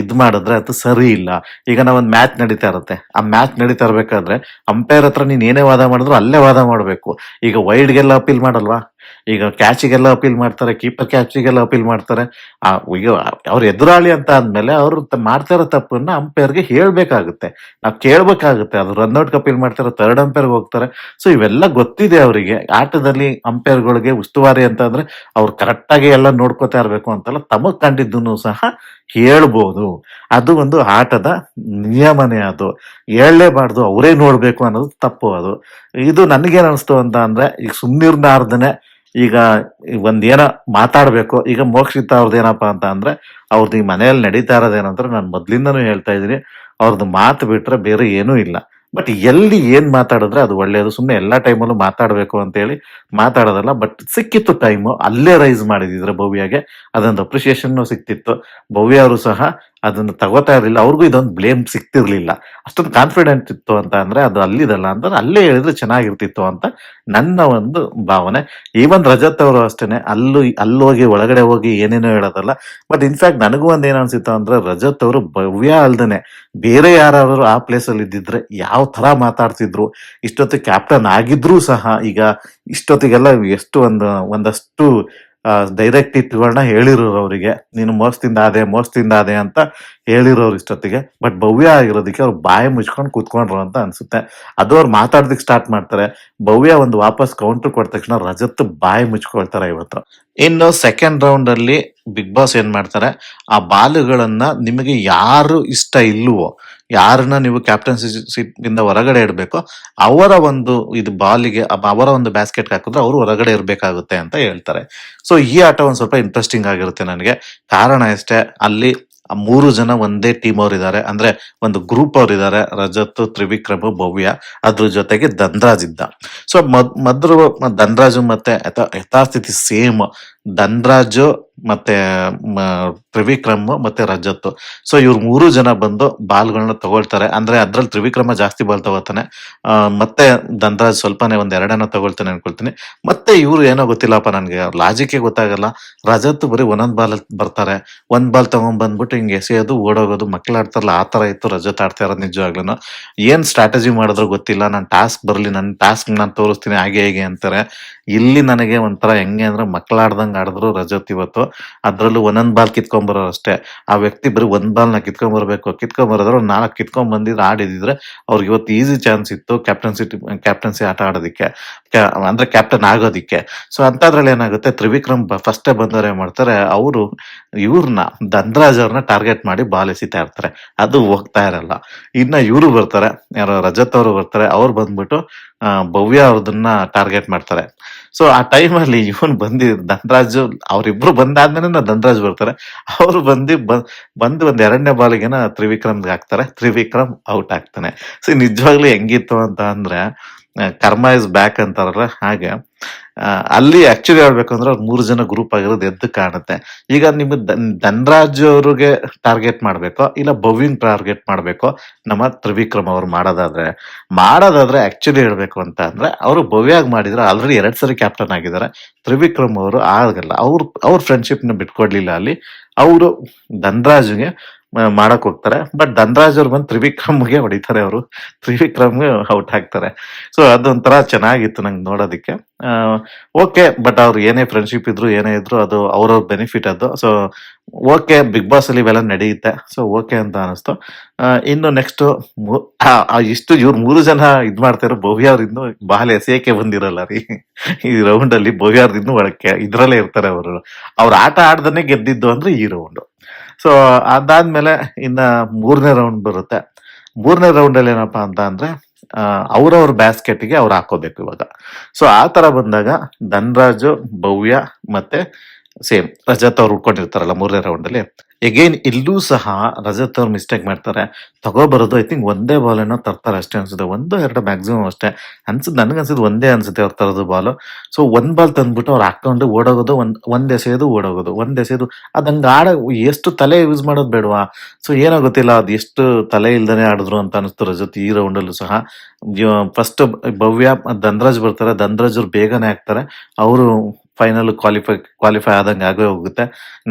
ಇದು ಮಾಡಿದ್ರೆ ಅದು ಸರಿ ಇಲ್ಲ. ಈಗ ನಾವೊಂದು ಮ್ಯಾಚ್ ನಡೀತಾ ಇರುತ್ತೆ. ಆ ಮ್ಯಾಚ್ ನಡೀತಾ ಇರ್ಬೇಕಾದ್ರೆ ಅಂಪೈರ್ ಹತ್ರ ನೀನ್ ಏನೇ ವಾದ ಮಾಡಿದ್ರು ಅಲ್ಲೇ ವಾದ ಮಾಡಬೇಕು. ಈಗ ವೈಡ್ಗೆಲ್ಲ ಅಪೀಲ್ ಮಾಡಲ್ವಾ? ಈಗ ಕ್ಯಾಚಿಗೆಲ್ಲ ಅಪೀಲ್ ಮಾಡ್ತಾರೆ, ಕೀಪರ್ ಕ್ಯಾಚಿಗೆಲ್ಲ ಅಪೀಲ್ ಮಾಡ್ತಾರೆ. ಈಗ ಅವ್ರ ಎದುರಾಳಿ ಅಂತ ಅಂದ್ಮೇಲೆ ಅವ್ರು ಮಾಡ್ತಾ ಇರೋ ತಪ್ಪನ್ನ ಅಂಪೈರ್ಗೆ ಹೇಳ್ಬೇಕಾಗುತ್ತೆ, ನಾವು ಕೇಳ್ಬೇಕಾಗುತ್ತೆ. ಅದು ರನ್ಔಟ್ ಅಪೀಲ್ ಮಾಡ್ತಾರೆ, ಥರ್ಡ್ ಅಂಪೈರ್ಗೆ ಹೋಗ್ತಾರೆ. ಸೊ ಇವೆಲ್ಲ ಗೊತ್ತಿದೆ ಅವರಿಗೆ. ಆಟದಲ್ಲಿ ಅಂಪೈರ್ಗಳಿಗೆ ಉಸ್ತುವಾರಿ ಅಂತ ಅಂದ್ರೆ ಅವ್ರು ಕರೆಕ್ಟ್ ಆಗಿ ಎಲ್ಲ ನೋಡ್ಕೋತಾ ಇರ್ಬೇಕು ಅಂತಲ್ಲ, ತಮಗ್ ಕಂಡಿದ್ದನ್ನು ಸಹ ಹೇಳ್ಬೋದು. ಅದು ಒಂದು ಆಟದ ನಿಯಮನೇ. ಅದು ಹೇಳಲೇಬಾರ್ದು, ಅವರೇ ನೋಡ್ಬೇಕು ಅನ್ನೋದು ತಪ್ಪು. ಅದು ಇದು ನನಗೇನ್ ಅನಿಸ್ತು ಅಂತ ಅಂದ್ರೆ, ಈಗ ಸುಮ್ನಿರ್ನಾರ್ದನೆ ಈಗ ಒಂದೇನ ಮಾತಾಡ್ಬೇಕು. ಈಗ ಮೋಕ್ಷಿತ ಅವ್ರದ್ದೇನಪ್ಪಾ ಅಂತ ಅಂದ್ರೆ, ಅವ್ರದ್ದು ಈ ಮನೆಯಲ್ಲಿ ನಡೀತಾ ಇರೋದೇನಂದ್ರೆ, ನಾನು ಮೊದ್ಲಿಂದನೂ ಹೇಳ್ತಾ ಇದೀನಿ, ಅವ್ರದ್ದು ಮಾತು ಬಿಟ್ರೆ ಬೇರೆ ಏನೂ ಇಲ್ಲ. ಬಟ್ ಎಲ್ಲಿ ಏನ್ ಮಾತಾಡಿದ್ರೆ ಅದು ಒಳ್ಳೇದು. ಸುಮ್ಮನೆ ಎಲ್ಲಾ ಟೈಮಲ್ಲೂ ಮಾತಾಡ್ಬೇಕು ಅಂತ ಹೇಳಿ ಮಾತಾಡೋದಲ್ಲ. ಬಟ್ ಸಿಕ್ಕಿತ್ತು ಟೈಮು, ಅಲ್ಲೇ ರೈಸ್ ಮಾಡಿದಿದ್ರೆ ಭವ್ಯಗೆ ಅದೊಂದು ಅಪ್ರಿಸಿಯೇಷನ್ ಸಿಕ್ತಿತ್ತು. ಭವ್ಯ ಅವರು ಸಹ ಅದನ್ನ ತಗೋತಾ ಇರ್ಲಿಲ್ಲ, ಅವ್ರಿಗೂ ಇದೊಂದು ಬ್ಲೇಮ್ ಸಿಕ್ತಿರ್ಲಿಲ್ಲ. ಅಷ್ಟೊಂದು ಕಾನ್ಫಿಡೆಂಟ್ ಇತ್ತು ಅಂತ ಅಂದ್ರೆ ಅದು ಅಲ್ಲಿದಲ್ಲ ಅಂತ ಅಲ್ಲೇ ಹೇಳಿದ್ರೆ ಚೆನ್ನಾಗಿರ್ತಿತ್ತು ಅಂತ ನನ್ನ ಒಂದು ಭಾವನೆ. ಈವನ್ ರಜತ್ ಅವರು ಅಷ್ಟೇನೆ, ಅಲ್ಲೋಗಿ ಒಳಗಡೆ ಹೋಗಿ ಏನೇನೋ ಹೇಳೋದಲ್ಲ. ಬಟ್ ಇನ್ಫ್ಯಾಕ್ಟ್ ನನಗೂ ಒಂದ್ ಏನ್ ಅನ್ಸಿತ್ತು ಅಂದ್ರೆ, ರಜತ್ ಅವರು ಭವ್ಯ ಅಲ್ದೇನೆ ಬೇರೆ ಯಾರಾದ್ರು ಆ ಪ್ಲೇಸ್ ಅಲ್ಲಿ ಇದ್ದಿದ್ರೆ ಯಾವ ತರ ಮಾತಾಡ್ತಿದ್ರು. ಇಷ್ಟೊತ್ತಿಗೆ ಕ್ಯಾಪ್ಟನ್ ಆಗಿದ್ರೂ ಸಹ ಈಗ ಇಷ್ಟೊತ್ತಿಗೆಲ್ಲ ಎಷ್ಟು ಒಂದಷ್ಟು ಡೈರೆಕ್ಟ್ ಇಟ್ಗಳನ್ನ ಹೇಳಿರೋರು ಅವರಿಗೆ, ನೀನು ಮೋಸದಿಂದ ಆದೆ ಅಂತ ಹೇಳಿರೋರು ಇಷ್ಟೊತ್ತಿಗೆ. ಬಟ್ ಭವ್ಯ ಆಗಿರೋದಕ್ಕೆ ಅವ್ರು ಬಾಯಿ ಮುಚ್ಕೊಂಡು ಕೂತ್ಕೊಂಡ್ರು ಅಂತ ಅನ್ಸುತ್ತೆ. ಅದು ಅವ್ರು ಮಾತಾಡೋದಕ್ಕೆ ಸ್ಟಾರ್ಟ್ ಮಾಡ್ತಾರೆ. ಭವ್ಯ ಒಂದು ವಾಪಸ್ ಕೌಂಟರ್ ಕೊಟ್ಟ ತಕ್ಷಣ ರಜತ್ ಬಾಯಿ ಮುಚ್ಕೊಳ್ತಾರೆ ಇವತ್ತು. ಇನ್ನು ಸೆಕೆಂಡ್ ರೌಂಡ್ ಅಲ್ಲಿ ಬಿಗ್ ಬಾಸ್ ಏನ್ ಮಾಡ್ತಾರೆ, ಆ ಬಾಲುಗಳನ್ನ ನಿಮಗೆ ಯಾರು ಇಷ್ಟ ಇಲ್ವೋ, ಯಾರನ್ನ ನೀವು ಕ್ಯಾಪ್ಟನ್ಸಿ ಸೀಟ್ ಇಂದ ಹೊರಗಡೆ ಇಡಬೇಕೋ ಅವರ ಒಂದು ಇದು ಬಾಲಿಗೆ ಅವರ ಒಂದು ಬ್ಯಾಸ್ಕೆಟ್ ಹಾಕಿದ್ರೆ ಅವರು ಹೊರಗಡೆ ಇರ್ಬೇಕಾಗುತ್ತೆ ಅಂತ ಹೇಳ್ತಾರೆ. ಸೊ ಈ ಆಟ ಒಂದ್ ಸ್ವಲ್ಪ ಇಂಟ್ರೆಸ್ಟಿಂಗ್ ಆಗಿರುತ್ತೆ ನನಗೆ. ಕಾರಣ ಅಷ್ಟೇ, ಅಲ್ಲಿ 3 ಜನ ಒಂದೇ ಟೀಮ್ ಅವ್ರು ಇದ್ದಾರೆ, ಅಂದ್ರೆ ಒಂದು ಗ್ರೂಪ್ ಅವ್ರು ಇದ್ದಾರೆ. ರಜತ್, ತ್ರಿವಿಕ್ರಮ್, ಭವ್ಯ, ಅದ್ರ ಜೊತೆಗೆ ಧನ್ರಾಜ್ ಇದ್ದ. ಸೊ ಮೊದಲು ಧನ್ರಾಜು ಮತ್ತೆ ಯಥಾಸ್ಥಿತಿ ಸೇಮ್. ಧನ್ರಾಜು ಮತ್ತೆ ತ್ರಿವಿಕ್ರಮ್ ಮತ್ತೆ ರಜತ್. ಸೊ ಇವ್ರು 3 ಜನ ಬಂದು ಬಾಲ್ಗಳನ್ನ ತಗೊಳ್ತಾರೆ. ಅಂದ್ರೆ ಅದ್ರಲ್ಲಿ ತ್ರಿವಿಕ್ರಮ ಜಾಸ್ತಿ ಬಾಲ್ ತಗೋತಾನೆ, ಮತ್ತೆ ಧನ್ರಾಜ್ ಸ್ವಲ್ಪನೇ ಒಂದ್ 2 ತಗೊಳ್ತಾನೆ ಅನ್ಕೊಳ್ತೀನಿ. ಮತ್ತೆ ಇವ್ರು ಏನೋ ಗೊತ್ತಿಲ್ಲಪ್ಪ, ನನ್ಗೆ ಲಾಜಿಕ್ಕೆ ಗೊತ್ತಾಗಲ್ಲ. ರಜತ್ ಬರೀ ಒಂದೊಂದ್ ಬಾಲ್ ಬರ್ತಾರೆ, ಒಂದ್ ಬಾಲ್ ತಗೊಂಡ್ ಬಂದ್ಬಿಟ್ಟು ಹಿಂಗೆ ಎಸೆಯೋದು, ಓಡೋಗೋದು, ಮಕ್ಳು ಆಡ್ತಾರಲ್ಲ ಆ ತರ ಇತ್ತು ರಜತ್ ಆಡ್ತಾ ಇರೋದು. ನಿಜವಾಗ್ಲೂ ಏನ್ ಸ್ಟ್ರಾಟಜಿ ಮಾಡಿದ್ರು ಗೊತ್ತಿಲ್ಲ. ನನ್ ಟಾಸ್ಕ್ ಬರ್ಲಿ, ನನ್ ಟಾಸ್ಕ್ ನಾನು ತೋರಿಸ್ತೀನಿ ಹಾಗೆ ಹೇಗೆ ಅಂತಾರೆ. ಇಲ್ಲಿ ನನಗೆ ಒಂಥರ ಹೆಂಗೆ ಅಂದ್ರೆ ಮಕ್ಕಳಾಡ್ದಂಗ್ ಆಡಿದ್ರು ರಜತ್ ಇವತ್ತು. ಅದ್ರಲ್ಲೂ ಒಂದೊಂದ್ ಬಾಲ್ ಕಿತ್ಕೊಂಡ್ಬರೋ ಅಷ್ಟೇ. ಆ ವ್ಯಕ್ತಿ ಬರೀ ಒಂದ್ ಬಾಲ್ ನ ಕಿತ್ಕೊಂಡ್ಬರ್ಬೇಕು, ಕಿತ್ಕೊಂಡ್ಬರೋದ್ರ 4 ಕಿತ್ಕೊಂಡ್ ಬಂದಿದ್ರೆ ಆಡಿದಿದ್ರೆ ಅವ್ರಿಗೆ ಇವತ್ತು ಈಸಿ ಚಾನ್ಸ್ ಇತ್ತು ಕ್ಯಾಪ್ಟನ್ಸಿ ಆಟ ಆಡೋದಿಕ್ಕೆ, ಅಂದ್ರೆ ಕ್ಯಾಪ್ಟನ್ ಆಗೋದಿಕ್ಕೆ. ಸೊ ಅಂತದ್ರಲ್ಲಿ ಏನಾಗುತ್ತೆ, ತ್ರಿವಿಕ್ರಮ್ ಫಸ್ಟೇ ಬಂದವ್ರು ಏನ್ ಮಾಡ್ತಾರೆ, ಅವರು ಇವ್ರನ್ನ ಧನ್ರಾಜ್ ಅವ್ರನ್ನ ಟಾರ್ಗೆಟ್ ಮಾಡಿ ಬಾಲ್ ಎಸಿತಾ ಇರ್ತಾರೆ, ಅದು ಹೋಗ್ತಾ ಇರಲ್ಲ. ಇನ್ನ ಇವ್ರು ಬರ್ತಾರೆ, ಯಾರೋ ರಜತ್ ಅವರು ಬರ್ತಾರೆ, ಅವ್ರು ಬಂದ್ಬಿಟ್ಟು ಭವ್ಯ ಅವ್ರದನ್ನ ಟಾರ್ಗೆಟ್ ಮಾಡ್ತಾರೆ. ಸೊ ಆ ಟೈಮ್ ಅಲ್ಲಿ ಇವನ್ ಧನ್ರಾಜ್, ಅವ್ರಿಬ್ರು ಬಂದಾದ್ಮೇಲೆ ಧನ್ರಾಜ್ ಬರ್ತಾರೆ. ಅವ್ರು ಬಂದು ಒಂದ್ 2ನೇ ಬಾಲಿಗೆನ ತ್ರಿವಿಕ್ರಮ್ಗೆ ಹಾಕ್ತಾರೆ. ತ್ರಿವಿಕ್ರಮ್ ಔಟ್ ಆಗ್ತಾನೆ. ಸೊ ನಿಜವಾಗ್ಲೂ ಹೆಂಗಿತ್ತು ಅಂತ ಅಂದ್ರೆ, ಕರ್ಮ ಇಸ್ ಬ್ಯಾಕ್ ಅಂತಾರಲ್ಲ ಹಾಗೆ. ಅಲ್ಲಿ ಆಕ್ಚುಲಿ ಹೇಳ್ಬೇಕು ಅಂದ್ರೆ ಅವ್ರು 3 ಜನ ಗ್ರೂಪ್ ಆಗಿರೋದು ಎದ್ದು ಕಾಣುತ್ತೆ. ಈಗ ನಿಮ್ ಧನ್ರಾಜ್ ಅವ್ರಿಗೆ ಟಾರ್ಗೆಟ್ ಮಾಡ್ಬೇಕೋ ಇಲ್ಲ ಭವ್ಯನ್ ಟಾರ್ಗೆಟ್ ಮಾಡ್ಬೇಕೋ ನಮ್ಮ ತ್ರಿವಿಕ್ರಮ್ ಅವ್ರು ಮಾಡೋದಾದ್ರೆ ಆಕ್ಚುಲಿ ಹೇಳ್ಬೇಕು ಅಂತ ಅಂದ್ರೆ, ಅವರು ಭವ್ಯಾಗ್ ಮಾಡಿದ್ರೆ ಆಲ್ರೆಡಿ 2 ಸರಿ ಕ್ಯಾಪ್ಟನ್ ಆಗಿದ್ದಾರೆ. ತ್ರಿವಿಕ್ರಮ್ ಅವರು ಆಗಲ್ಲ, ಅವ್ರ ಫ್ರೆಂಡ್ಶಿಪ್ ನ ಬಿಟ್ಕೊಡ್ಲಿಲ್ಲ ಅಲ್ಲಿ. ಅವರು ಧನ್ರಾಜ್ಗೆ ಮಾಡಕ್ ಹೋಗ್ತಾರೆ. ಬಟ್ ಧನ್ರಾಜ್ ಅವ್ರು ಬಂದು ತ್ರಿವಿಕ್ರಮ್ಗೆ ಹೊಡಿತಾರೆ. ಅವರು ತ್ರಿವಿಕ್ರಮ್ಗೆ ಔಟ್ ಹಾಕ್ತಾರೆ. ಸೊ ಅದೊಂಥರ ಚೆನ್ನಾಗಿತ್ತು ನಂಗೆ ನೋಡೋದಿಕ್ಕೆ. ಓಕೆ, ಬಟ್ ಅವ್ರು ಏನೇ ಫ್ರೆಂಡ್ಶಿಪ್ ಇದ್ರು ಏನೇ ಇದ್ರು ಅದು ಅವ್ರವ್ರ ಬೆನಿಫಿಟ್ ಅದು. ಸೊ ಓಕೆ, ಬಿಗ್ ಬಾಸ್ ಅಲ್ಲಿ ಇವೆಲ್ಲ ನಡೆಯುತ್ತೆ. ಸೊ ಓಕೆ ಅಂತ ಅನಿಸ್ತು. ಇನ್ನು ನೆಕ್ಸ್ಟ್ ಇಷ್ಟು ಇವ್ರು 3 ಜನ ಇದ್ ಮಾಡ್ತಾರೋ, ಭವ್ಯ ಅವ್ರು ಇನ್ನು ಬಾಲ್ ಎಸೆಯಕ್ಕೆ ಬಂದಿರಲ್ಲ ರೀ ಈ ರೌಂಡ್ ಅಲ್ಲಿ. ಭವ್ಯ ಅವ್ರದ್ದು ಇನ್ನೂ ಒಳಕ್ಕೆ ಇದ್ರಲ್ಲೇ ಇರ್ತಾರೆ. ಅವ್ರ ಆಟ ಆಡ್ದನೆ ಗೆದ್ದಿದ್ದು ಅಂದ್ರೆ ಈ ರೌಂಡ್. ಸೊ ಅದಾದ್ಮೇಲೆ ಇನ್ನ 3ನೇ ರೌಂಡ್ ಬರುತ್ತೆ. 3ನೇ ರೌಂಡ್ ಅಲ್ಲಿ ಏನಪ್ಪಾ ಅಂತ ಅಂದ್ರೆ, ಅವ್ರವ್ರ ಬ್ಯಾಸ್ಕೆಟ್ಗೆ ಅವ್ರು ಹಾಕೋಬೇಕು ಇವಾಗ. ಸೊ ಆ ತರ ಬಂದಾಗ ಧನ್ರಾಜು, ಭವ್ಯ ಮತ್ತೆ ಸೇಮ್ ರಜತ್ ಅವ್ರು ಉಳ್ಕೊಂಡಿರ್ತಾರಲ್ಲ ಮೂರನೇ ರೌಂಡ್ ಅಲ್ಲಿ ಎಗೈನ್ ಇಲ್ಲೂ ಸಹ ರಜತ್ ಅವ್ರು ಮಿಸ್ಟೇಕ್ ಮಾಡ್ತಾರೆ. ತಗೋಬರೋದು ಐ ಥಿಂಕ್ ಒಂದೇ ಬಾಲ್ ಏನೋ ತರ್ತಾರೆ ಅಷ್ಟೇ ಅನ್ಸುತ್ತೆ, ಒಂದೋ ಎರಡು ಮ್ಯಾಕ್ಸಿಮಮ್ ಅಷ್ಟೇ ಅನ್ಸುತ್ತೆ. ನನ್ಗನ್ಸಿದ್ ಒಂದೇ ಅನ್ಸುತ್ತೆ ಅವ್ರು ತರೋದು ಬಾಲ್. ಸೊ ಒಂದ್ ಬಾಲ್ ತಂದ್ಬಿಟ್ಟು ಅವ್ರು ಹಾಕೊಂಡು ಓಡೋಗೋದು, ಒಂದ್ ಎಸೆಯೋದು ಓಡೋಗೋದು, ಒಂದ್ ಎಸೆಯೋದು. ಅದಂಗ ಎಷ್ಟು ತಲೆ ಯೂಸ್ ಮಾಡೋದು ಬೇಡವಾ? ಸೊ ಏನೋ ಗೊತ್ತಿಲ್ಲ, ಅದ್ ಎಷ್ಟು ತಲೆ ಇಲ್ದೇನೆ ಆಡಿದ್ರು ಅಂತ ಅನಿಸ್ತು ರಜತ್ ಈ ರೌಂಡ್ ಅಲ್ಲೂ ಸಹ. ಫಸ್ಟ್ ಭವ್ಯ ಧನ್ರಾಜ್ ಬರ್ತಾರೆ, ಧನ್ರಾಜ್ ಅವ್ರು ಬೇಗನೆ ಹಾಕ್ತಾರೆ, ಅವರು ಫೈನಲ್ ಕ್ವಾಲಿಫೈ ಆದಂಗೆ ಆಗೇ ಹೋಗುತ್ತೆ.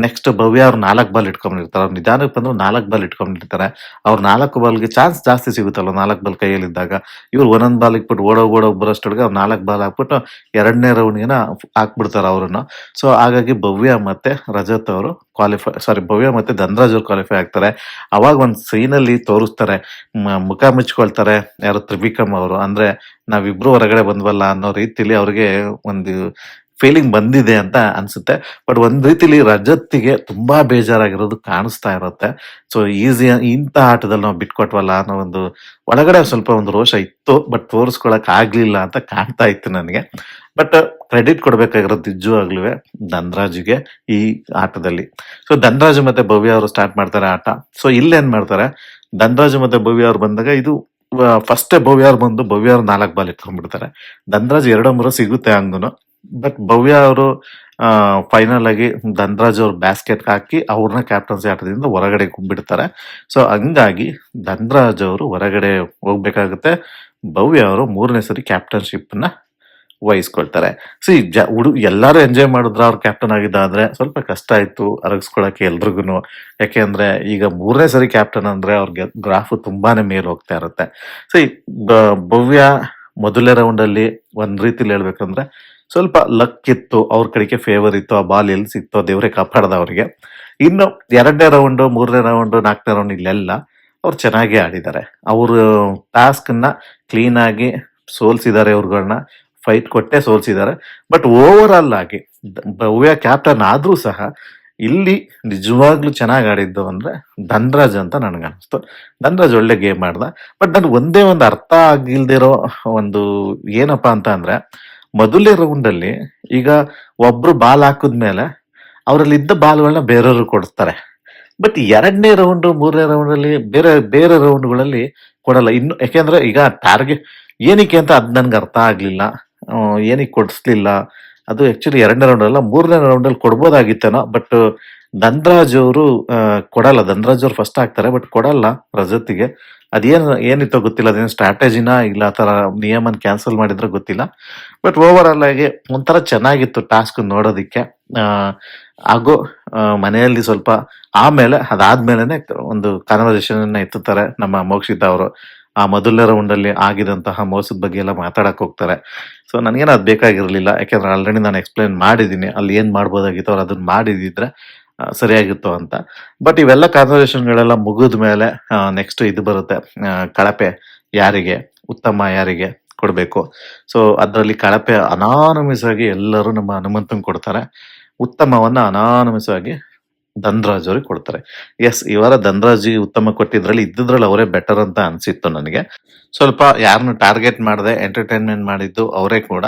ನೆಕ್ಸ್ಟ್ ಭವ್ಯ ಅವ್ರು 4 ಬಾಲ್ ಇಟ್ಕೊಂಡಿರ್ತಾರೆ, ಅವ್ರು ನಿಧಾನಕ್ಕೆ ಬಂದ್ರು 4 ಬಾಲ್ ಇಟ್ಕೊಂಡಿರ್ತಾರೆ. ಅವ್ರು 4 ಬಾಲ್ಗೆ ಚಾನ್ಸ್ ಜಾಸ್ತಿ ಸಿಗುತ್ತಲ್ಲ 4 ಬಾಲ್ ಕೈಯಲ್ಲಿದ್ದಾಗ. ಇವ್ರು ಒಂದೊಂದ್ ಬಾಲ್ ಇಟ್ಬಿಟ್ಟು ಓಡೋಗ್ ಬರೋಷ್ಟೊಳಗೆ ಅವ್ರು 4 ಬಾಲ್ ಹಾಕ್ಬಿಟ್ಟು ಎರಡನೇ ರೌಂಡ್ಗೆನ ಹಾಕ್ಬಿಡ್ತಾರೆ ಅವ್ರನ್ನ. ಸೊ ಹಾಗಾಗಿ ಭವ್ಯ ಮತ್ತೆ ರಜತ್ ಅವರು ಭವ್ಯ ಮತ್ತೆ ಧನ್ರಾಜ್ ಅವ್ರು ಕ್ವಾಲಿಫೈ ಆಗ್ತಾರೆ. ಅವಾಗ ಒಂದ್ ಸೀನಲ್ಲಿ ತೋರಿಸ್ತಾರೆ, ಮುಖ ಮುಚ್ಕೊಳ್ತಾರೆ ಯಾರು ತ್ರಿವಿಕ್ರಮ್ ಅವರು. ಅಂದ್ರೆ ನಾವಿಬ್ರು ಹೊರಗಡೆ ಬಂದ್ವಲ್ಲ ಅನ್ನೋ ರೀತಿಲಿ ಅವ್ರಿಗೆ ಒಂದು ಫೀಲಿಂಗ್ ಬಂದಿದೆ ಅಂತ ಅನ್ಸುತ್ತೆ. ಬಟ್ ಒಂದ್ ರೀತಿಲಿ ರಜತ್ಗೆ ತುಂಬಾ ಬೇಜಾರಾಗಿರೋದು ಕಾಣಿಸ್ತಾ ಇರುತ್ತೆ. ಸೊ ಇಂಥ ಆಟದಲ್ಲಿ ನಾವು ಬಿಟ್ಕೊಟ್ವಲ್ಲ ಅನ್ನೋ ಒಂದು ಒಳಗಡೆ ಸ್ವಲ್ಪ ಒಂದು ರೋಷ ಇತ್ತು, ಬಟ್ ತೋರಿಸ್ಕೊಳಕ್ ಆಗ್ಲಿಲ್ಲ ಅಂತ ಕಾಣ್ತಾ ಇತ್ತು ನನಗೆ. ಬಟ್ ಕ್ರೆಡಿಟ್ ಕೊಡ್ಬೇಕಾಗಿರೋದು ನಿಜವಾಗ್ಲೂ ಧನ್ರಾಜ್ಗೆ ಈ ಆಟದಲ್ಲಿ. ಸೊ ಧನ್ರಾಜ್ ಮತ್ತೆ ಭವ್ಯ ಅವರು ಸ್ಟಾರ್ಟ್ ಮಾಡ್ತಾರೆ ಆಟ. ಸೊ ಇಲ್ಲೇನ್ ಮಾಡ್ತಾರೆ, ಧನ್ರಾಜ್ ಮತ್ತೆ ಭವ್ಯ ಅವ್ರು ಬಂದಾಗ ಇದು ಫಸ್ಟ್ ಭವ್ಯ ಅವ್ರು ಬಂದು ಭವ್ಯ ಅವ್ರು 4 ಬಾಲ್ ಇಟ್ಕೊಂಡ್ಬಿಡ್ತಾರೆ. ಧನ್ರಾಜ್ 2-3 ಸಿಗುತ್ತೆ ಹಂಗುನು. ಬಟ್ ಭವ್ಯ ಅವರು ಫೈನಲ್ ಆಗಿ ಧನ್ರಾಜ್ ಅವ್ರ ಬ್ಯಾಸ್ಕೆಟ್ ಹಾಕಿ ಅವ್ರನ್ನ ಕ್ಯಾಪ್ಟನ್ಸಿ ಆಟದಿಂದ ಹೊರಗಡೆ ಬಿಡ್ತಾರೆ. ಸೊ ಹಂಗಾಗಿ ಧನ್ರಾಜ್ ಅವರು ಹೊರಗಡೆ ಹೋಗ್ಬೇಕಾಗುತ್ತೆ. ಭವ್ಯ ಅವರು 3ನೇ ಸರಿ ಕ್ಯಾಪ್ಟನ್ಶಿಪ್ ನ ವಹಿಸ್ಕೊಳ್ತಾರೆ. ಸಿ ಎಲ್ಲಾರು ಎಂಜಾಯ್ ಮಾಡಿದ್ರ ಅವ್ರ ಕ್ಯಾಪ್ಟನ್ ಆಗಿದ್ದಾದ್ರೆ ಸ್ವಲ್ಪ ಕಷ್ಟ ಆಯ್ತು ಅರಗಿಸ್ಕೊಳಕ್ಕೆ ಎಲ್ರಿಗೂ. ಯಾಕೆಂದ್ರೆ ಈಗ 3ನೇ ಸರಿ ಕ್ಯಾಪ್ಟನ್ ಅಂದ್ರೆ ಅವ್ರಿಗೆ ಗ್ರಾಫ್ ತುಂಬಾನೇ ಮೇಲ್ ಹೋಗ್ತಾ ಇರುತ್ತೆ. ಸಿ ಭವ್ಯ ಮೊದಲನೇ ರೌಂಡ್ ಅಲ್ಲಿ ಒಂದ್ ರೀತಿಲಿ ಹೇಳ್ಬೇಕಂದ್ರೆ ಸ್ವಲ್ಪ ಲಕ್ ಇತ್ತು, ಅವ್ರ ಕಡೆಗೆ ಫೇವರ್ ಇತ್ತು, ಆ ಬಾಲ್ ಎಲ್ಲಿ ಸಿಕ್ತೋ ದೇವ್ರೆ ಕಾಪಾಡ್ದ ಅವ್ರಿಗೆ. ಇನ್ನು 2ನೇ ರೌಂಡ್, 3ನೇ ರೌಂಡ್, 4ನೇ ರೌಂಡ್ ಇಲ್ಲೆಲ್ಲ ಅವ್ರು ಚೆನ್ನಾಗಿ ಆಡಿದ್ದಾರೆ. ಅವರು ಟಾಸ್ಕ್ ನ ಕ್ಲೀನ್ ಆಗಿ ಸೋಲ್ಸಿದ್ದಾರೆ, ಅವ್ರುಗಳನ್ನ ಫೈಟ್ ಕೊಟ್ಟೆ ಸೋಲ್ಸಿದ್ದಾರೆ. ಬಟ್ ಓವರ್ ಆಲ್ ಆಗಿ ಭವ್ಯ ಕ್ಯಾಪ್ಟನ್ ಆದ್ರೂ ಸಹ ಇಲ್ಲಿ ನಿಜವಾಗ್ಲೂ ಚೆನ್ನಾಗಿ ಆಡಿದ್ದು ಅಂದ್ರೆ ಧನ್ರಾಜ್ ಅಂತ ನನ್ಗನ್ನಿಸ್ತು. ಧನ್ರಾಜ್ ಒಳ್ಳೆ ಗೇಮ್ ಆಡ್ದ. ಬಟ್ ನನ್ಗೆ ಒಂದೇ ಒಂದು ಅರ್ಥ ಆಗಿಲ್ದಿರೋ ಒಂದು ಏನಪ್ಪಾ ಅಂತ ಅಂದ್ರೆ, ಮೊದಲನೇ ರೌಂಡ್ ಅಲ್ಲಿ ಈಗ ಒಬ್ರು ಬಾಲ್ ಹಾಕಿದ್ಮೇಲೆ ಅವರಲ್ಲಿ ಇದ್ದ ಬಾಲ್ಗಳನ್ನ ಬೇರೆಯವರು ಕೊಡ್ತಾರೆ. ಬಟ್ 2ನೇ ರೌಂಡ್ 3ನೇ ರೌಂಡ್ ಅಲ್ಲಿ ಬೇರೆ ಬೇರೆ ರೌಂಡ್ಗಳಲ್ಲಿ ಕೊಡಲ್ಲ. ಇನ್ನು ಯಾಕೆಂದ್ರೆ ಈಗ ಟಾರ್ಗೆಟ್ ಏನಕ್ಕೆ ಅಂತ ಅದ್ ನನ್ಗೆ ಅರ್ಥ ಆಗ್ಲಿಲ್ಲ. ಏನಕ್ಕೆ ಕೊಡಿಸ್ಲಿಲ್ಲ ಅದು ಆಕ್ಚುಲಿ 2ನೇ ರೌಂಡ್ ಅಲ್ಲ 3ನೇ ರೌಂಡ್ ಅಲ್ಲಿ ಕೊಡ್ಬೋದಾಗಿತ್ತೇನೋ. ಬಟ್ ಧನ್ರಾಜ್ ಅವರು ಕೊಡಲ್ಲ. ಧನ್ರಾಜ್ ಅವ್ರು ಫಸ್ಟ್ ಹಾಕ್ತಾರೆ ಬಟ್ ಕೊಡಲ್ಲ ರಜತ್ಗೆ. ಏನಿತ್ತೋ ಗೊತ್ತಿಲ್ಲ, ಅದೇನು ಸ್ಟ್ರಾಟಜಿನ ಇಲ್ಲ ಆ ತರ ನಿಯಮನ ಕ್ಯಾನ್ಸಲ್ ಮಾಡಿದ್ರೆ ಗೊತ್ತಿಲ್ಲ. ಬಟ್ ಓವರ್ ಆಲ್ ಆಗಿ ಒಂಥರ ಚೆನ್ನಾಗಿತ್ತು ಟಾಸ್ಕ್ ನೋಡೋದಿಕ್ಕೆ. ಹಾಗೂ ಮನೆಯಲ್ಲಿ ಸ್ವಲ್ಪ ಅದಾದ್ಮೇಲೆನೆ ಒಂದು ಕಾನ್ವರ್ಸೇಷನ್ ಎತ್ತುತ್ತಾರೆ ನಮ್ಮ ಮೋಕ್ಷಿತಾ ಅವರು. ಆ ಮೊದಲನೇ ರೌಂಡ್ ಅಲ್ಲಿ ಆಗಿದಂತಹ ಮೋಸದ ಬಗ್ಗೆ ಎಲ್ಲ ಮಾತಾಡಕ್ ಹೋಗ್ತಾರೆ. ಸೊ ನನಗೇನು ಅದ್ ಬೇಕಾಗಿರ್ಲಿಲ್ಲ, ಯಾಕೆಂದ್ರೆ ಆಲ್ರೆಡಿ ನಾನು ಎಕ್ಸ್ಪ್ಲೈನ್ ಮಾಡಿದೀನಿ ಅಲ್ಲಿ ಏನ್ ಮಾಡ್ಬೋದಾಗಿತ್ತು, ಅವ್ರು ಅದನ್ನ ಮಾಡಿದಿದ್ರೆ ಸರಿಯಾಗಿತ್ತು ಅಂತ. ಬಟ್ ಇವೆಲ್ಲ ಕಾನ್ವರ್ಸೇಷನ್ಗಳೆಲ್ಲ ಮುಗಿದ ಮೇಲೆ ನೆಕ್ಸ್ಟ್ ಇದು ಬರುತ್ತೆ, ಕಳಪೆ ಯಾರಿಗೆ, ಉತ್ತಮ ಯಾರಿಗೆ ಕೊಡ್ಬೇಕು. ಸೊ ಅದರಲ್ಲಿ ಕಳಪೆ ಅನಾನಮಸ್ ಆಗಿ ಎಲ್ಲರೂ ನಮ್ಮ ಹನುಮಂತಂಗ್ ಕೊಡ್ತಾರೆ. ಉತ್ತಮವನ್ನ ಅನಾನಮಸ್ ಆಗಿ ಧನ್ರಾಜ್ ಅವ್ರಿಗೆ ಕೊಡ್ತಾರೆ. ಎಸ್, ಇವರ ಧನ್ರಾಜ್ ಉತ್ತಮ ಕೊಟ್ಟಿದ್ರಲ್ಲಿ ಇದ್ದಿದ್ರಲ್ಲಿ ಅವರೇ ಬೆಟರ್ ಅಂತ ಅನ್ಸಿತ್ತು ನನಗೆ. ಸ್ವಲ್ಪ ಯಾರನ್ನು ಟಾರ್ಗೆಟ್ ಮಾಡದೆ ಎಂಟರ್ಟೈನ್ಮೆಂಟ್ ಮಾಡಿದ್ದು ಅವರೇ ಕೂಡ,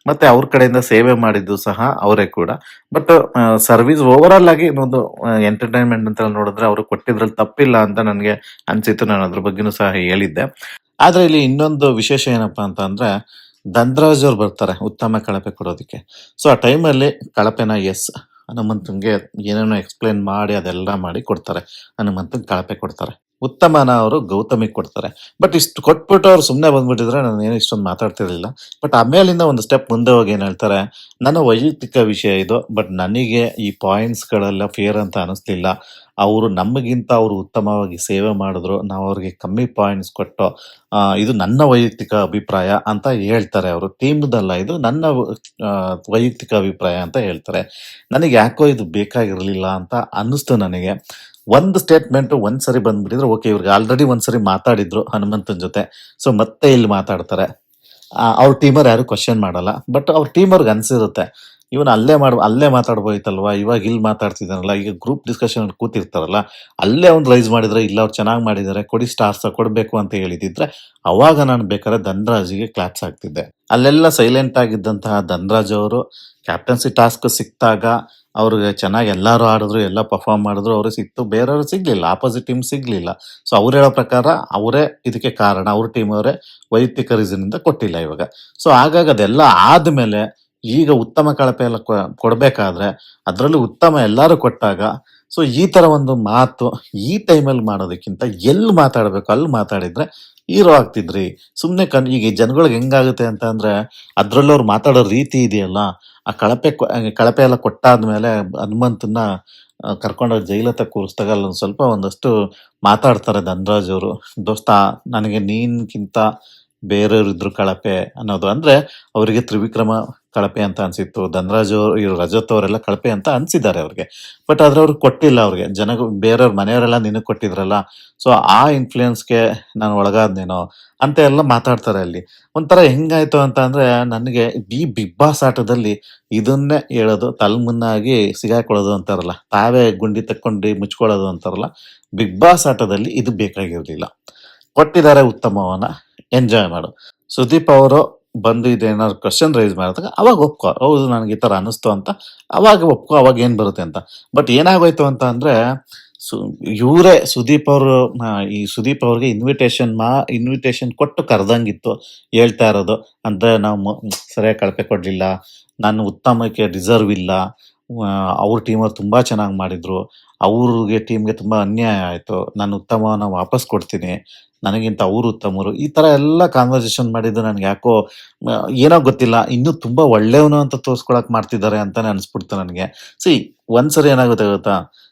ಮತ್ತೆ ಅವ್ರ ಕಡೆಯಿಂದ ಸೇವೆ ಮಾಡಿದ್ದು ಸಹ ಅವರೇ ಕೂಡ. ಬಟ್ ಸರ್ವಿಸ್ ಓವರ್ ಆಲ್ ಆಗಿ ಒಂದು ಎಂಟರ್ಟೈನ್ಮೆಂಟ್ ಅಂತ ನೋಡಿದ್ರೆ ಅವರು ಕೊಟ್ಟಿದ್ರಲ್ಲಿ ತಪ್ಪಿಲ್ಲ ಅಂತ ನನಗೆ ಅನ್ಸಿತ್ತು. ನಾನು ಅದ್ರ ಬಗ್ಗೆನೂ ಸಹ ಹೇಳಿದ್ದೆ. ಆದ್ರೆ ಇಲ್ಲಿ ಇನ್ನೊಂದು ವಿಶೇಷ ಏನಪ್ಪಾ ಅಂತ ಅಂದ್ರೆ, ಧನ್ರಾಜ್ ಅವ್ರು ಬರ್ತಾರೆ ಉತ್ತಮ ಕಳಪೆ ಕೊಡೋದಕ್ಕೆ. ಸೊ ಆ ಟೈಮಲ್ಲಿ ಕಳಪೆನ ಹನುಮಂತಂಗೆ ಏನೇನೋ ಎಕ್ಸ್ಪ್ಲೈನ್ ಮಾಡಿ ಅದೆಲ್ಲ ಮಾಡಿ ಕೊಡ್ತಾರೆ. ಹನುಮಂತಂಗೆ ಕಳಪೆ ಕೊಡ್ತಾರೆ. ಉತ್ತಮನ ಅವರು ಗೌತಮಿಗೆ ಕೊಡ್ತಾರೆ. ಬಟ್ ಇಷ್ಟು ಕೊಟ್ಬಿಟ್ಟು ಅವ್ರು ಸುಮ್ಮನೆ ಬಂದ್ಬಿಟ್ಟಿದ್ರೆ ನಾನು ಏನು ಇಷ್ಟೊಂದು ಮಾತಾಡ್ತಿರ್ಲಿಲ್ಲ. ಬಟ್ ಆಮೇಲಿಂದ ಒಂದು ಸ್ಟೆಪ್ ಮುಂದೆ ಹೋಗಿ ಏನ್ ಹೇಳ್ತಾರೆ, ನನ್ನ ವೈಯಕ್ತಿಕ ವಿಷಯ ಇದು, ಬಟ್ ನನಗೆ ಈ ಪಾಯಿಂಟ್ಸ್ ಗಳೆಲ್ಲ ಫೇರ್ ಅಂತ ಅನಿಸ್ಲಿಲ್ಲ. ಅವರು ನಮಗಿಂತ ಅವರು ಉತ್ತಮವಾಗಿ ಸೇವೆ ಮಾಡಿದ್ರು, ನಾವು ಅವ್ರಿಗೆ ಕಮ್ಮಿ ಪಾಯಿಂಟ್ಸ್ ಕೊಟ್ಟು, ಇದು ನನ್ನ ವೈಯಕ್ತಿಕ ಅಭಿಪ್ರಾಯ ಅಂತ ಹೇಳ್ತಾರೆ. ಅವರು ಟೀಮ್ದಲ್ಲ, ಇದು ನನ್ನ ವೈಯಕ್ತಿಕ ಅಭಿಪ್ರಾಯ ಅಂತ ಹೇಳ್ತಾರೆ. ನನಗೆ ಯಾಕೋ ಇದು ಬೇಕಾಗಿರ್ಲಿಲ್ಲ ಅಂತ ಅನ್ನಿಸ್ತು ನನಗೆ. ಒಂದು ಸ್ಟೇಟ್ಮೆಂಟ್ ಒಂದ್ಸರಿ ಬಂದ್ಬಿಟ್ಟಿದ್ರೆ ಓಕೆ, ಇವ್ರಿಗೆ ಆಲ್ರೆಡಿ ಒಂದ್ಸರಿ ಮಾತಾಡಿದ್ರು ಹನುಮಂತನ್ ಜೊತೆ, ಸೊ ಮತ್ತೆ ಇಲ್ಲಿ ಮಾತಾಡ್ತಾರೆ. ಅವ್ರ ಟೀಮರ್ ಯಾರು ಕ್ವಶನ್ ಮಾಡಲ್ಲ. ಬಟ್ ಅವ್ರ ಟೀಮರ್ಗೆ ಅನ್ಸಿರುತ್ತೆ ಇವನು ಅಲ್ಲೇ ಮಾತಾಡ್ಬೋಯ್ತಲ್ವಾ, ಇವಾಗ ಇಲ್ಲಿ ಮಾತಾಡ್ತಿದ್ದಾನಲ್ಲ, ಈಗ ಗ್ರೂಪ್ ಡಿಸ್ಕಷನ್ ಕೂತಿರ್ತಾರಲ್ಲ, ಅಲ್ಲೇ ಅವ್ನು ರೈಸ್ ಮಾಡಿದ್ರೆ, ಇಲ್ಲ ಅವ್ರು ಚೆನ್ನಾಗಿ ಮಾಡಿದ್ದಾರೆ, ಕೊಡಿ ಸ್ಟಾರ್ಸ್ ಕೊಡಬೇಕು ಅಂತ ಹೇಳಿದಿದ್ರೆ, ಅವಾಗ ನಾನು ಬೇಕಾದ್ರೆ ಧನ್ರಾಜ್ಗೆ ಕ್ಲಾಪ್ಸ್ ಆಗ್ತಿದ್ದೆ. ಅಲ್ಲೆಲ್ಲ ಸೈಲೆಂಟ್ ಆಗಿದ್ದಂತಹ ಧನ್ರಾಜ್ ಅವರು ಕ್ಯಾಪ್ಟನ್ಸಿ ಟಾಸ್ಕ್ ಸಿಕ್ತಾಗ ಅವ್ರಿಗೆ ಚೆನ್ನಾಗಿ ಎಲ್ಲರೂ ಆಡಿದ್ರು, ಎಲ್ಲ ಪರ್ಫಾರ್ಮ್ ಮಾಡಿದ್ರು, ಅವ್ರಿಗೆ ಸಿಕ್ತು, ಬೇರೆಯವ್ರು ಸಿಗ್ಲಿಲ್ಲ, ಆಪೋಸಿಟ್ ಟೀಮ್ ಸಿಗ್ಲಿಲ್ಲ. ಸೊ ಅವ್ರು ಹೇಳೋ ಪ್ರಕಾರ ಅವರೇ ಇದಕ್ಕೆ ಕಾರಣ, ಅವ್ರ ಟೀಮ್ ಅವರೇ ವೈಯಕ್ತಿಕ ರೀಸನ್ ಇಂದ ಕೊಟ್ಟಿಲ್ಲ ಇವಾಗ. ಸೊ ಹಾಗಾಗಿ ಅದೆಲ್ಲ ಆದ್ಮೇಲೆ ಈಗ ಉತ್ತಮ ಕಳಪೆ ಎಲ್ಲ ಕೊಡ್ಬೇಕಾದ್ರೆ, ಅದರಲ್ಲೂ ಉತ್ತಮ ಎಲ್ಲರೂ ಕೊಟ್ಟಾಗ, ಸೊ ಈ ತರ ಒಂದು ಮಾತು ಈ ಟೈಮಲ್ಲಿ ಮಾಡೋದಕ್ಕಿಂತ ಎಲ್ಲಿ ಮಾತಾಡ್ಬೇಕು ಅಲ್ಲಿ ಮಾತಾಡಿದ್ರೆ ಹೀರೋ ಆಗ್ತಿದ್ರಿ. ಸುಮ್ನೆ ಈಗ ಈ ಜನಗಳಿಗೆ ಹೆಂಗಾಗುತ್ತೆ ಅಂತ ಅಂದ್ರೆ, ಅದ್ರಲ್ಲೂ ಅವ್ರು ಮಾತಾಡೋ ರೀತಿ ಇದೆಯಲ್ಲ, ಆ ಕಳಪೆ ಎಲ್ಲ ಕೊಟ್ಟಾದ್ಮೇಲೆ ಹನುಮಂತನ್ನ ಕರ್ಕೊಂಡೋಗಿ ಜೈಲ್ ಹತ್ರ ಕೂರಿಸ್ದಾಗ ಅಲ್ಲೊಂದ್ ಸ್ವಲ್ಪ ಒಂದಷ್ಟು ಮಾತಾಡ್ತಾರೆ ಧನ್ರಾಜ್ ಅವರು. ದೋಸ್ತ, ನನಗೆ ನೀನ್ಕಿಂತ ಬೇರೆಯವ್ರು ಇದ್ರು ಕಳಪೆ ಅನ್ನೋದು. ಅಂದ್ರೆ ಅವರಿಗೆ ತ್ರಿವಿಕ್ರಮ ಕಳಪೆ ಅಂತ ಅನ್ಸಿತ್ತು, ಧನ್ರಾಜ್ ಅವರು, ಇವ್ರು ರಜತ್ ಅವರೆಲ್ಲ ಕಳಪೆ ಅಂತ ಅನ್ಸಿದ್ದಾರೆ ಅವ್ರಿಗೆ. ಬಟ್ ಆದ್ರೆ ಅವ್ರಿಗೆ ಕೊಟ್ಟಿಲ್ಲ, ಅವ್ರಿಗೆ ಬೇರೆಯವ್ರ ಮನೆಯವರೆಲ್ಲ ನಿನಗ್ ಕೊಟ್ಟಿದ್ರಲ್ಲ, ಸೊ ಆ ಇನ್ಫ್ಲೂಯೆನ್ಸ್ಗೆ ನಾನು ಒಳಗಾದ್ನೇನೋ ಅಂತ ಎಲ್ಲ ಮಾತಾಡ್ತಾರೆ ಅಲ್ಲಿ. ಒಂಥರ ಹೆಂಗಾಯ್ತು ಅಂತ ಅಂದ್ರೆ, ನನಗೆ ಈ ಬಿಗ್ ಬಾಸ್ ಆಟದಲ್ಲಿ ಇದನ್ನೇ ಹೇಳೋದು, ತಲೆಮುನ್ನಾಗಿ ಸಿಗಾಕೊಳ್ಳೋದು ಅಂತಾರಲ್ಲ, ತಾವೇ ಗುಂಡಿ ತಕ್ಕೊಂಡು ಮುಚ್ಕೊಳ್ಳೋದು ಅಂತಾರಲ್ಲ, ಬಿಗ್ ಬಾಸ್ ಆಟದಲ್ಲಿ ಇದು ಬೇಕಾಗಿರ್ಲಿಲ್ಲ. ಕೊಟ್ಟಿದ್ದಾರೆ ಉತ್ತಮವನ್ನ, ಎಂಜಾಯ್ ಮಾಡು. ಸುದೀಪ್ ಅವರು ಬಂದು ಇದೇನಾದ್ರು ಕ್ವಶನ್ ರೈಸ್ ಮಾಡಿದಾಗ ಅವಾಗ ಒಪ್ಕೋ, ಹೌದು ನನಗೆ ಈ ತರ ಅನಿಸ್ತು ಅಂತ ಅವಾಗ ಒಪ್ಕೋ, ಅವಾಗ ಏನ್ ಬರುತ್ತೆ ಅಂತ. ಬಟ್ ಏನಾಗೋಯ್ತು ಅಂತ ಅಂದ್ರೆ, ಇವರೇ ಸುದೀಪ್ ಅವರು, ಈ ಸುದೀಪ್ ಅವ್ರಿಗೆ ಇನ್ವಿಟೇಷನ್ ಕೊಟ್ಟು ಕರೆದಂಗಿತ್ತು ಹೇಳ್ತಾ ಇರೋದು. ಅಂದ್ರೆ ನಾವು ಸರಿಯಾಗಿ ಕಳಪೆ ಕೊಡ್ಲಿಲ್ಲ, ನಾನು ಉತ್ತಮಕ್ಕೆ ಡಿಸರ್ವ್ ಇಲ್ಲ, ಅವ್ರ ಟೀಮ್ ಅವ್ರು ತುಂಬಾ ಚೆನ್ನಾಗಿ ಮಾಡಿದ್ರು, ಅವ್ರಿಗೆ ಟೀಮ್ಗೆ ತುಂಬಾ ಅನ್ಯಾಯ ಆಯ್ತು, ನಾನು ಉತ್ತಮವನ್ನ ವಾಪಸ್ ಕೊಡ್ತೀನಿ, ನನಗಿಂತ ಅವ್ರು ಉತ್ತಮರು, ಈ ತರ ಎಲ್ಲ ಕಾನ್ವರ್ಸೇಷನ್ ಮಾಡಿದ್ದು ನನ್ಗೆ ಯಾಕೋ ಏನೋ ಗೊತ್ತಿಲ್ಲ, ಇನ್ನೂ ತುಂಬಾ ಒಳ್ಳೆಯವನು ಅಂತ ತೋರ್ಸ್ಕೊಳಕ್ ಮಾಡ್ತಿದ್ದಾರೆ ಅಂತಾನೆ ಅನ್ಸ್ಬಿಡ್ತು ನನಗೆ. ಸಿ, ಒಂದ್ಸರಿ ಏನಾಗುತ್ತೆ ಗೊತ್ತಾ,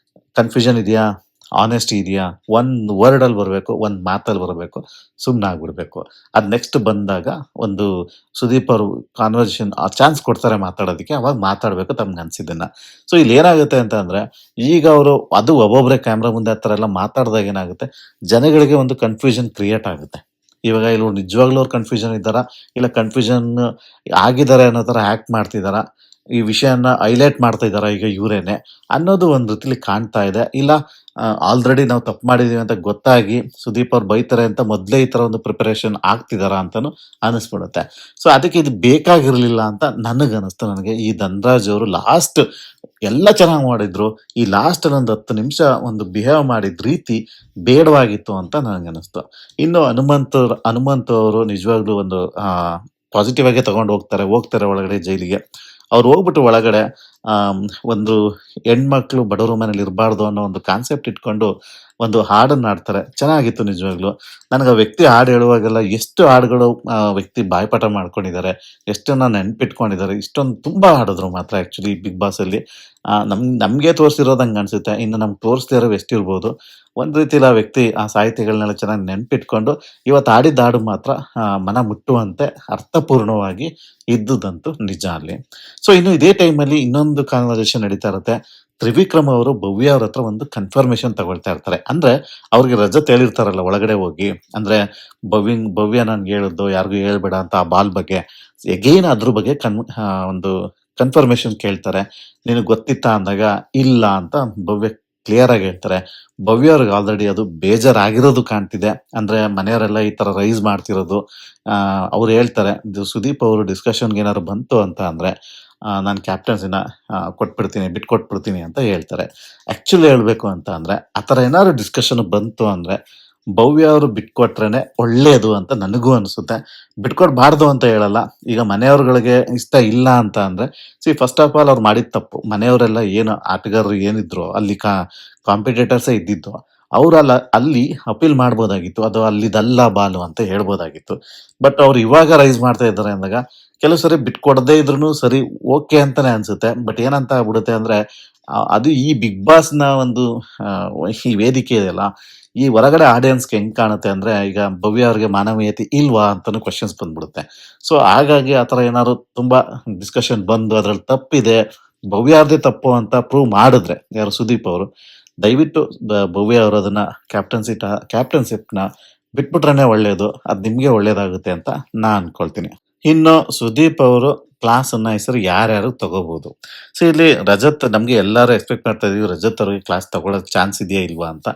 ಕನ್ಫ್ಯೂಷನ್ ಇದೆಯಾ, ಆನೆಸ್ಟಿ ಇದೆಯಾ, ಒಂದ್ ವರ್ಡ್ ಅಲ್ಲಿ ಬರಬೇಕು, ಒಂದ್ ಮಾತಲ್ಲಿ ಬರಬೇಕು, ಸುಮ್ನೆ ಆಗ್ಬಿಡ್ಬೇಕು. ಅದ್ ನೆಕ್ಸ್ಟ್ ಬಂದಾಗ ಒಂದು ಸುದೀಪ್ ಅವರು ಕಾನ್ವರ್ಸೇಷನ್ ಚಾನ್ಸ್ ಕೊಡ್ತಾರೆ ಮಾತಾಡೋದಕ್ಕೆ, ಅವಾಗ ಮಾತಾಡ್ಬೇಕು ತಮ್ಗೆ ಅನ್ಸಿದ್ದನ್ನ. ಸೊ ಇಲ್ಲಿ ಏನಾಗುತ್ತೆ ಅಂತ ಅಂದ್ರೆ, ಈಗ ಅವರು ಅದು ಒಬ್ಬೊಬ್ರೆ ಕ್ಯಾಮ್ರಾ ಮುಂದೆ ಹತ್ರ ಎಲ್ಲ ಮಾತಾಡಿದಾಗ ಏನಾಗುತ್ತೆ, ಜನಗಳಿಗೆ ಒಂದು ಕನ್ಫ್ಯೂಷನ್ ಕ್ರಿಯೇಟ್ ಆಗುತ್ತೆ. ಇವಾಗ ಇಲ್ಲಿ ನಿಜವಾಗ್ಲೂ ಅವ್ರು ಕನ್ಫ್ಯೂಷನ್ ಇದ್ದಾರ, ಇಲ್ಲ ಕನ್ಫ್ಯೂಷನ್ ಆಗಿದ್ದಾರೆ ಅನ್ನೋ ತರ ಆಕ್ಟ್ ಮಾಡ್ತಿದಾರ, ಈ ವಿಷಯನ ಹೈಲೈಟ್ ಮಾಡ್ತಾ ಇದಾರ ಈಗ ಇವರೇನೆ ಅನ್ನೋದು ಒಂದ್ ರೀತಿಲಿ ಕಾಣ್ತಾ ಇದೆ. ಇಲ್ಲ ಆಲ್ರೆಡಿ ನಾವು ತಪ್ಪು ಮಾಡಿದೀವಿ ಅಂತ ಗೊತ್ತಾಗಿ ಸುದೀಪ್ ಅವ್ರು ಬೈತಾರೆ ಅಂತ ಮೊದ್ಲೇ ಈ ತರ ಒಂದು ಪ್ರಿಪರೇಷನ್ ಆಗ್ತಿದಾರ ಅಂತಾನು ಅನಿಸ್ಬಿಡುತ್ತೆ. ಸೊ ಅದಕ್ಕೆ ಇದು ಬೇಕಾಗಿರ್ಲಿಲ್ಲ ಅಂತ ನನಗನ್ನಿಸ್ತು. ನನಗೆ ಈ ಧನ್ರಾಜ್ ಅವರು ಲಾಸ್ಟ್ ಎಲ್ಲ ಚೆನ್ನಾಗಿ ಮಾಡಿದ್ರು, ಈ ಲಾಸ್ಟ್ ಅಲ್ಲಿ ಒಂದು 10 ನಿಮಿಷ ಒಂದು ಬಿಹೇವ್ ಮಾಡಿದ ರೀತಿ ಬೇಡವಾಗಿತ್ತು ಅಂತ ನನಗನ್ನಿಸ್ತು. ಇನ್ನು ಹನುಮಂತ್ ಅವರು ನಿಜವಾಗ್ಲೂ ಒಂದು ಪಾಸಿಟಿವ್ ಆಗಿ ತಗೊಂಡು ಹೋಗ್ತಾರೆ ಒಳಗಡೆ ಜೈಲಿಗೆ. ಅವ್ರು ಹೋಗ್ಬಿಟ್ಟು ಒಳಗಡೆ ಒಂದು ಹೆಣ್ಮಕ್ಳು ಬಡವ್ರ ಮನೇಲಿ ಇರಬಾರ್ದು ಅನ್ನೋ ಒಂದು ಕಾನ್ಸೆಪ್ಟ್ ಇಟ್ಕೊಂಡು ಒಂದು ಹಾಡನ್ನ ಹಾಡ್ತಾರೆ. ಚೆನ್ನಾಗಿತ್ತು ನಿಜವಾಗ್ಲು. ನನಗೆ ಆ ವ್ಯಕ್ತಿ ಹಾಡು ಹೇಳುವಾಗೆಲ್ಲ ಎಷ್ಟು ಹಾಡುಗಳು ವ್ಯಕ್ತಿ ಬಾಯ್ಪಾಠ ಮಾಡ್ಕೊಂಡಿದ್ದಾರೆ, ಎಷ್ಟನ್ನ ನೆನ್ಪಿಟ್ಕೊಂಡಿದ್ದಾರೆ, ಇಷ್ಟೊಂದು ತುಂಬಾ ಹಾಡಿದ್ರು ಮಾತ್ರ ಆಕ್ಚುಲಿ ಬಿಗ್ ಬಾಸ್ ಅಲ್ಲಿ. ನಮ್ಗೆ ತೋರಿಸಿರೋದು ಹಂಗ ಅನ್ಸುತ್ತೆ, ಇನ್ನು ನಮ್ಗೆ ತೋರಿಸ್ದೇ ಇರೋ ಎಷ್ಟಿರ್ಬೋದು. ಒಂದ್ ರೀತಿಲಿ ಆ ವ್ಯಕ್ತಿ ಆ ಸಾಹಿತ್ಯಗಳನ್ನೆಲ್ಲ ಚೆನ್ನಾಗಿ ನೆನ್ಪಿಟ್ಕೊಂಡು ಇವತ್ತು ಆಡಿದ ಹಾಡು ಮಾತ್ರ ಮನ ಮುಟ್ಟುವಂತೆ ಅರ್ಥಪೂರ್ಣವಾಗಿ ಇದ್ದುದಂತೂ ನಿಜ ಅಲ್ಲಿ. ಸೊ ಇನ್ನು ಇದೇ ಟೈಮಲ್ಲಿ ಇನ್ನೊಂದು ಕಾನ್ವರ್ಸೇಷನ್ ನಡೀತಾ ಇರುತ್ತೆ. ತ್ರಿವಿಕ್ರಮ್ ಅವರು ಭವ್ಯ ಅವ್ರ ಹತ್ರ ಒಂದು ಕನ್ಫರ್ಮೇಶನ್ ತಗೊಳ್ತಾ ಇರ್ತಾರೆ. ಅಂದ್ರೆ ಅವ್ರಿಗೆ ರಜತ್ ಹೇಳಿರ್ತಾರಲ್ಲ ಒಳಗಡೆ ಹೋಗಿ, ಅಂದ್ರೆ ಭವ್ಯ ನನ್ಗೆ ಹೇಳಿದ್ದು ಯಾರಿಗೂ ಹೇಳ್ಬೇಡ ಅಂತ ಆ ಬಾಲ್ ಬಗ್ಗೆ, ಎಗೈನ್ ಅದ್ರ ಬಗ್ಗೆ ಒಂದು ಕನ್ಫರ್ಮೇಶನ್ ಕೇಳ್ತಾರೆ. ನಿನಗೆ ಗೊತ್ತಿತ್ತಾ ಅಂದಾಗ ಇಲ್ಲ ಅಂತ ಭವ್ಯ ಕ್ಲಿಯರ್ ಆಗಿ ಹೇಳ್ತಾರೆ. ಭವ್ಯ ಅವ್ರಿಗೆ ಆಲ್ರೆಡಿ ಅದು ಬೇಜಾರಾಗಿರೋದು ಕಾಣ್ತಿದೆ. ಅಂದ್ರೆ ಮನೆಯವರೆಲ್ಲ ಈ ತರ ರೈಸ್ ಮಾಡ್ತಿರೋದು. ಅವ್ರು ಹೇಳ್ತಾರೆ, ಸುದೀಪ್ ಅವರು ಡಿಸ್ಕಷನ್ಗೆ ಏನಾದ್ರು ಬಂತು ಅಂತ ಅಂದ್ರೆ ನಾನು ಕ್ಯಾಪ್ಟನ್ಸಿನ ಬಿಟ್ಕೊಟ್ಬಿಡ್ತೀನಿ ಅಂತ ಹೇಳ್ತಾರೆ. ಆಕ್ಚುಲಿ ಹೇಳ್ಬೇಕು ಅಂತ ಅಂದ್ರೆ, ಆತರ ಏನಾದ್ರು ಡಿಸ್ಕಷನ್ ಬಂತು ಅಂದ್ರೆ ಭವ್ಯ ಅವರು ಬಿಟ್ಕೊಟ್ರೇನೆ ಒಳ್ಳೇದು ಅಂತ ನನಗೂ ಅನ್ಸುತ್ತೆ. ಬಿಟ್ಕೊಡ್ಬಾರ್ದು ಅಂತ ಹೇಳಲ್ಲ. ಈಗ ಮನೆಯವ್ರಗಳಿಗೆ ಇಷ್ಟ ಇಲ್ಲ ಅಂತ ಅಂದ್ರೆ, ಫಸ್ಟ್ ಆಫ್ ಆಲ್ ಅವ್ರು ಮಾಡಿದ ತಪ್ಪು. ಮನೆಯವರೆಲ್ಲ ಏನು ಆಟಗಾರರು ಏನಿದ್ರು ಅಲ್ಲಿ ಕಾಂಪಿಟೇಟರ್ಸೇ ಇದ್ದಿದ್ದು, ಅವ್ರಲ್ಲ ಅಲ್ಲಿ ಅಪೀಲ್ ಮಾಡ್ಬೋದಾಗಿತ್ತು, ಅದು ಅಲ್ಲಿದಲ್ಲ ಬಾಲು ಅಂತ ಹೇಳ್ಬೋದಾಗಿತ್ತು. ಬಟ್ ಅವ್ರು ಇವಾಗ ರೈಸ್ ಮಾಡ್ತಾ ಇದ್ದಾರೆ ಅಂದಾಗ ಕೆಲವು ಸರಿ ಬಿಟ್ಕೊಡದೇ ಇದ್ರು ಸರಿ ಓಕೆ ಅಂತಾನೆ ಅನ್ಸುತ್ತೆ. ಬಟ್ ಏನಂತ ಆಗ್ಬಿಡುತ್ತೆ ಅಂದ್ರೆ, ಅದು ಈ ಬಿಗ್ ಬಾಸ್ ನ ಒಂದು ಈ ವೇದಿಕೆ ಇದೆಯಲ್ಲ, ಈ ಹೊರಗಡೆ ಆಡಿಯನ್ಸ್ಗೆ ಹೆಂಗ್ ಕಾಣುತ್ತೆ ಅಂದ್ರೆ, ಈಗ ಭವ್ಯ ಅವ್ರಿಗೆ ಮಾನವೀಯತೆ ಇಲ್ವಾ ಅಂತಾನು ಕ್ವಶನ್ಸ್ ಬಂದ್ಬಿಡುತ್ತೆ. ಸೊ ಹಾಗಾಗಿ ಆತರ ಏನಾದ್ರು ತುಂಬಾ ಡಿಸ್ಕಷನ್ ಬಂದು ಅದ್ರಲ್ಲಿ ತಪ್ಪಿದೆ, ಭವ್ಯ ಅವ್ರದೇ ತಪ್ಪು ಅಂತ ಪ್ರೂವ್ ಮಾಡಿದ್ರೆ ಯಾರು ಸುದೀಪ್ ಅವರು, ದಯವಿಟ್ಟು ಭವ್ಯ ಅವರು ಅದನ್ನ ಕ್ಯಾಪ್ಟನ್ಶಿಪ್ನ ಬಿಟ್ಬಿಟ್ರೇನೆ ಒಳ್ಳೇದು. ಅದ್ ನಿಮ್ಗೆ ಒಳ್ಳೇದಾಗುತ್ತೆ ಅಂತ ನಾ ಅನ್ಕೊಳ್ತೀನಿ. ಇನ್ನು ಸುದೀಪ್ ಅವರು ಕ್ಲಾಸ್ ಅನ್ನ ಹೆಸರು ಯಾರ್ಯಾರು ತಗೋಬಹುದು. ಸೊ ಇಲ್ಲಿ ರಜತ್ ನಮ್ಗೆ ಎಲ್ಲರೂ ಎಕ್ಸ್ಪೆಕ್ಟ್ ಮಾಡ್ತಾ ಇದೀವಿ ರಜತ್ ಅವ್ರಿಗೆ ಕ್ಲಾಸ್ ತಗೊಳ್ಳೋಕ್ ಚಾನ್ಸ್ ಇದೆಯಾ ಇಲ್ವಾ ಅಂತ.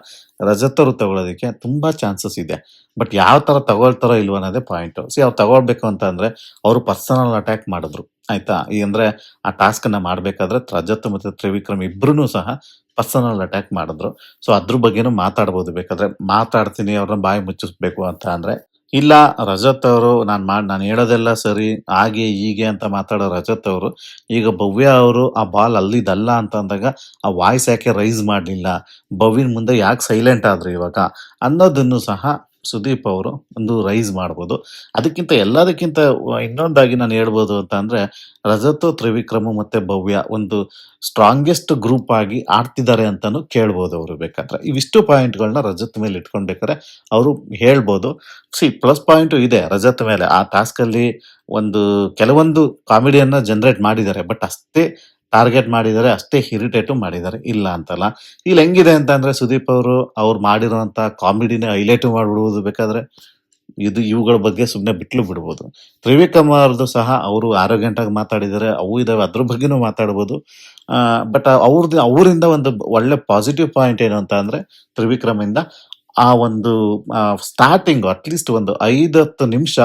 ರಜತ್ ಅವರು ತಗೊಳ್ಳೋದಕ್ಕೆ ತುಂಬಾ ಚಾನ್ಸಸ್ ಇದೆ. ಬಟ್ ಯಾವ ತರ ತಗೊಳ್ತಾರೋ ಇಲ್ವಾ ಅನ್ನೋದೇ ಪಾಯಿಂಟ್. ಅವ್ರು ತಗೊಳ್ಬೇಕು ಅಂತ ಅಂದ್ರೆ ಅವರು ಪರ್ಸನಲ್ ಅಟ್ಯಾಕ್ ಮಾಡಿದ್ರು. ಆಯ್ತಾ? ಈ ಅಂದ್ರೆ ಆ ಟಾಸ್ಕ್ ಅನ್ನ ಮಾಡ್ಬೇಕಾದ್ರೆ ರಜತ್ ಮತ್ತೆ ತ್ರಿವಿಕ್ರಮ್ ಇಬ್ರು ಸಹ ಪರ್ಸನಲ್ ಅಟ್ಯಾಕ್ ಮಾಡಿದ್ರು. ಸೊ ಅದ್ರ ಬಗ್ಗೆನೂ ಮಾತಾಡ್ಬೋದು ಬೇಕಾದ್ರೆ. ಮಾತಾಡ್ತೀನಿ ಅವ್ರನ್ನ ಬಾಯಿ ಮುಚ್ಚಿಸ್ಬೇಕು ಅಂತ ಅಂದ್ರೆ ಇಲ್ಲ. ರಜತ್ ಅವರು ನಾನು ಹೇಳೋದೆಲ್ಲ ಸರಿ ಹಾಗೆ ಹೀಗೆ ಅಂತ ಮಾತಾಡೋ ರಜತ್ ಅವರು ಈಗ ಭವ್ಯ ಅವರು ಆ ಬಾಲ್ ಅಲ್ಲಿದಲ್ಲ ಅಂತ ಅಂದಾಗ ಆ ವಾಯ್ಸ್ ಯಾಕೆ ರೈಸ್ ಮಾಡ್ಲಿಲ್ಲ, ಭವ್ಯನ್ ಮುಂದೆ ಯಾಕೆ ಸೈಲೆಂಟ್ ಆದ್ರು ಇವಾಗ ಅನ್ನೋದನ್ನು ಸಹ ಸುದೀಪ್ ಅವರು ಒಂದು ರೈಸ್ ಮಾಡ್ಬೋದು. ಅದಕ್ಕಿಂತ ಎಲ್ಲದಕ್ಕಿಂತ ಇನ್ನೊಂದಾಗಿ ನಾನು ಹೇಳ್ಬೋದು ಅಂತ ಅಂದ್ರೆ ರಜತ್, ತ್ರಿವಿಕ್ರಮ್ ಮತ್ತೆ ಭವ್ಯ ಒಂದು ಸ್ಟ್ರಾಂಗೆಸ್ಟ್ ಗ್ರೂಪ್ ಆಗಿ ಆಡ್ತಿದ್ದಾರೆ ಅಂತಾನು ಕೇಳ್ಬೋದು ಅವರು ಬೇಕಾದ್ರೆ. ಇವಿಷ್ಟು ಪಾಯಿಂಟ್ಗಳನ್ನ ರಜತ್ ಮೇಲೆ ಇಟ್ಕೊಂಡ್ಬೇಕಾದ್ರೆ ಅವರು ಹೇಳ್ಬೋದು. ಪ್ಲಸ್ ಪಾಯಿಂಟ್ ಇದೆ ರಜತ್ ಮೇಲೆ. ಆ ಟಾಸ್ಕ್ ಅಲ್ಲಿ ಒಂದು ಕೆಲವೊಂದು ಕಾಮಿಡಿಯನ್ನ ಜನರೇಟ್ ಮಾಡಿದ್ದಾರೆ. ಬಟ್ ಅಷ್ಟೇ ಟಾರ್ಗೆಟ್ ಮಾಡಿದ್ದಾರೆ, ಅಷ್ಟೇ ಇರಿಟೇಟು ಮಾಡಿದ್ದಾರೆ. ಇಲ್ಲ ಅಂತಲ್ಲ. ಇಲ್ಲಿ ಹೆಂಗಿದೆ ಅಂತ ಅಂದ್ರೆ ಸುದೀಪ್ ಅವರು ಅವ್ರು ಮಾಡಿರುವಂತ ಕಾಮಿಡಿನ ಹೈಲೈಟ್ ಮಾಡ್ಬಿಡ್ಬೋದು ಬೇಕಾದ್ರೆ. ಇವುಗಳ ಬಗ್ಗೆ ಸುಮ್ನೆ ಬಿಟ್ಲು ಬಿಡ್ಬೋದು. ತ್ರಿವಿಕ್ರಮ್ ಅವ್ರದ್ದು ಸಹ ಅವರು ಆರೋಗ್ಯಂಟ್ ಆಗಿ ಮಾತಾಡಿದ್ದಾರೆ. ಅವು ಇದಾವೆ, ಅದ್ರ ಬಗ್ಗೆನೂ ಮಾತಾಡ್ಬೋದು. ಬಟ್ ಅವರಿಂದ ಒಂದು ಒಳ್ಳೆ ಪಾಸಿಟಿವ್ ಪಾಯಿಂಟ್ ಏನು ಅಂತ ಅಂದ್ರೆ ತ್ರಿವಿಕ್ರಮ್ ಇಂದ ಆ ಒಂದು ಸ್ಟಾರ್ಟಿಂಗ್ ಅಟ್ಲೀಸ್ಟ್ ಒಂದು 5-10 ನಿಮಿಷ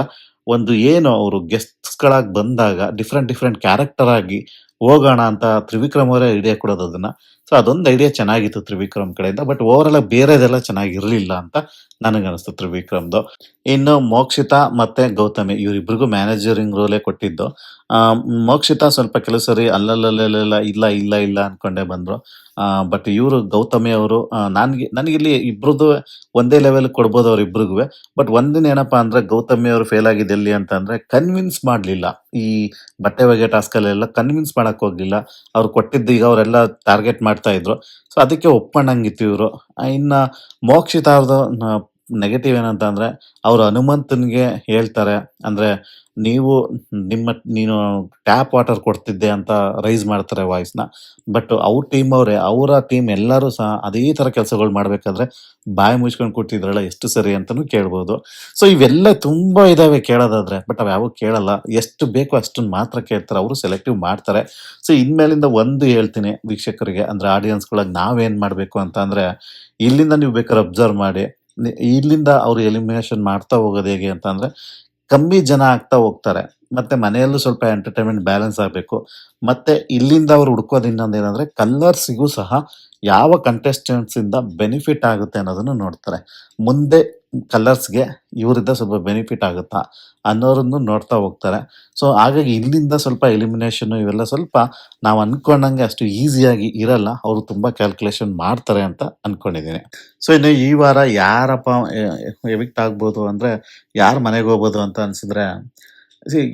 ಒಂದು ಏನು ಅವರು ಗೆಸ್ಟ್ಸ್ ಗಳಾಗಿ ಬಂದಾಗ ಡಿಫ್ರೆಂಟ್ ಕ್ಯಾರೆಕ್ಟರ್ ಆಗಿ ಹೋಗೋಣ ಅಂತ ತ್ರಿವಿಕ್ರಮ್ ಅವರೇ ಐಡಿಯಾ ಕೊಡೋದು ಅದನ್ನ. ಸೊ ಅದೊಂದು ಐಡಿಯಾ ಚೆನ್ನಾಗಿತ್ತು ತ್ರಿವಿಕ್ರಮ್ ಕಡೆಯಿಂದ. ಬಟ್ ಓವರ್ ಆಲ್ ಬೇರೆದೆಲ್ಲ ಚೆನ್ನಾಗಿರ್ಲಿಲ್ಲ ಅಂತ ನನಗನ್ನಿಸ್ತು ತ್ರಿವಿಕ್ರಮ್ದು. ಇನ್ನು ಮೋಕ್ಷಿತಾ ಮತ್ತೆ ಗೌತಮಿ ಇವರಿಬ್ರಿಗೂ ಮ್ಯಾನೇಜರಿಂಗ್ ರೋಲೇ ಕೊಟ್ಟಿದ್ದು. ಆ, ಮೋಕ್ಷಿತಾ ಸ್ವಲ್ಪ ಕೆಲವು ಸರಿ ಅಲ್ಲಲ್ಲಲ್ಲ ಇಲ್ಲ ಇಲ್ಲ ಇಲ್ಲ ಅನ್ಕೊಂಡೇ ಬಂದ್ರು. ಬಟ್ ಇವರು ಗೌತಮಿ ಅವರು ನನಗಿಲ್ಲಿ ಇಬ್ರದ್ದು ಒಂದೇ ಲೆವೆಲ್ ಕೊಡ್ಬೋದು ಅವ್ರಿಬ್ರಿಗೂ. ಬಟ್ ಒಂದಿನ ಏನಪ್ಪಾ ಅಂದ್ರೆ ಗೌತಮಿ ಅವರು ಫೇಲ್ ಆಗಿದ್ದು ಎಲ್ಲಿ ಅಂತ ಅಂದ್ರೆ ಕನ್ವಿನ್ಸ್ ಮಾಡ್ಲಿಲ್ಲ. ಈ ಬಟ್ಟೆ ಒಗೆ ಟಾಸ್ಕ್ ಅಲ್ಲೆಲ್ಲ ಕನ್ವಿನ್ಸ್ ಮಾಡಕ್ ಹೋಗ್ಲಿಲ್ಲ. ಅವ್ರು ಕೊಟ್ಟಿದ್ದು ಈಗ ಅವರೆಲ್ಲ ಟಾರ್ಗೆಟ್ ಮಾಡ್ತಾ ಇದ್ರು. ಸೊ ಅದಕ್ಕೆ ಒಪ್ಕೊಂಡಂಗಿತ್ತು ಇವರು. ಇನ್ನ ಮೋಕ್ಷಿತಾ ಅವ್ರದ್ದು ನೆಗೆಟಿವ್ ಏನಂತ ಅಂದ್ರೆ ಅವ್ರು ಹನುಮಂತನ್ಗೆ ಹೇಳ್ತಾರೆ ಅಂದ್ರೆ ನೀವು ನೀನು ಟ್ಯಾಪ್ ವಾಟರ್ ಕೊಡ್ತಿದ್ದೆ ಅಂತ ರೈಸ್ ಮಾಡ್ತಾರೆ ವಾಯ್ಸ್ ನ. ಬಟ್ ಅವರ ಟೀಮ್ ಎಲ್ಲರೂ ಸಹ ಅದೇ ತರ ಕೆಲಸಗಳು ಮಾಡ್ಬೇಕಾದ್ರೆ ಬಾಯಿ ಮುಚ್ಕೊಂಡು ಕೂತಿದ್ರಲ್ಲ ಎಷ್ಟು ಸರಿ ಅಂತಾನು ಕೇಳ್ಬೋದು. ಸೊ ಇವೆಲ್ಲ ತುಂಬಾ ಇದಾವೆ ಕೇಳೋದಾದ್ರೆ. ಬಟ್ ಅವ್ ಯಾವ ಕೇಳಲ್ಲ. ಎಷ್ಟು ಬೇಕೋ ಅಷ್ಟನ್ನ ಮಾತ್ರ ಕೇಳ್ತಾರೆ. ಅವರು ಸೆಲೆಕ್ಟಿವ್ ಮಾಡ್ತಾರೆ. ಸೊ ಇನ್ಮೇಲಿಂದ ಒಂದು ಹೇಳ್ತೀನಿ ವೀಕ್ಷಕರಿಗೆ ಅಂದ್ರೆ ಆಡಿಯನ್ಸ್ಗಳಿಗೆ ನಾವೇನ್ ಮಾಡ್ಬೇಕು ಅಂತ ಅಂದ್ರೆ ಇಲ್ಲಿಂದ ನೀವು ಬೇಕಾದ್ರೆ ಅಬ್ಸರ್ವ್ ಮಾಡಿ. ಇಲ್ಲಿಂದ ಅವ್ರು ಎಲಿಮಿನೇಷನ್ ಮಾಡ್ತಾ ಹೋಗೋದು ಹೇಗೆ ಅಂತ ಅಂದ್ರೆ ಕಮ್ಮಿ ಜನ ಆಗ್ತಾ ಹೋಗ್ತಾರೆ. ಮತ್ತೆ ಮನೆಯಲ್ಲೂ ಸ್ವಲ್ಪ ಎಂಟರ್ಟೈನ್ಮೆಂಟ್ ಬ್ಯಾಲೆನ್ಸ್ ಆಗಬೇಕು. ಮತ್ತೆ ಇಲ್ಲಿಂದ ಅವ್ರು ಹುಡ್ಕೋದು ಇನ್ನೊಂದು ಏನಂದ್ರೆ ಕಲರ್ಸಿಗೂ ಸಹ ಯಾವ ಕಂಟೆಸ್ಟೆಂಟ್ಸ್ ಇಂದ ಬೆನಿಫಿಟ್ ಆಗುತ್ತೆ ಅನ್ನೋದನ್ನು ನೋಡ್ತಾರೆ. ಮುಂದೆ ಕಲರ್ಸ್ಗೆ ಇವರಿಂದ ಸ್ವಲ್ಪ ಬೆನಿಫಿಟ್ ಆಗುತ್ತಾ ಅನ್ನೋರನ್ನು ನೋಡ್ತಾ ಹೋಗ್ತಾರೆ. ಸೊ ಹಾಗಾಗಿ ಇಲ್ಲಿಂದ ಸ್ವಲ್ಪ ಎಲಿಮಿನೇಷನ್ ಇವೆಲ್ಲ ಸ್ವಲ್ಪ ನಾವು ಅನ್ಕೊಂಡಂಗೆ ಅಷ್ಟು ಈಸಿಯಾಗಿ ಇರಲ್ಲ. ಅವರು ತುಂಬಾ ಕ್ಯಾಲ್ಕುಲೇಷನ್ ಮಾಡ್ತಾರೆ ಅಂತ ಅನ್ಕೊಂಡಿದ್ದೀನಿ. ಸೊ ಇನ್ನು ಈ ವಾರ ಯಾರಪ್ಪ ಎವಿಕ್ಟ್ ಆಗ್ಬೋದು ಅಂದ್ರೆ ಯಾರು ಮನೆಗೆ ಹೋಗ್ಬೋದು ಅಂತ ಅನ್ಸಿದ್ರೆ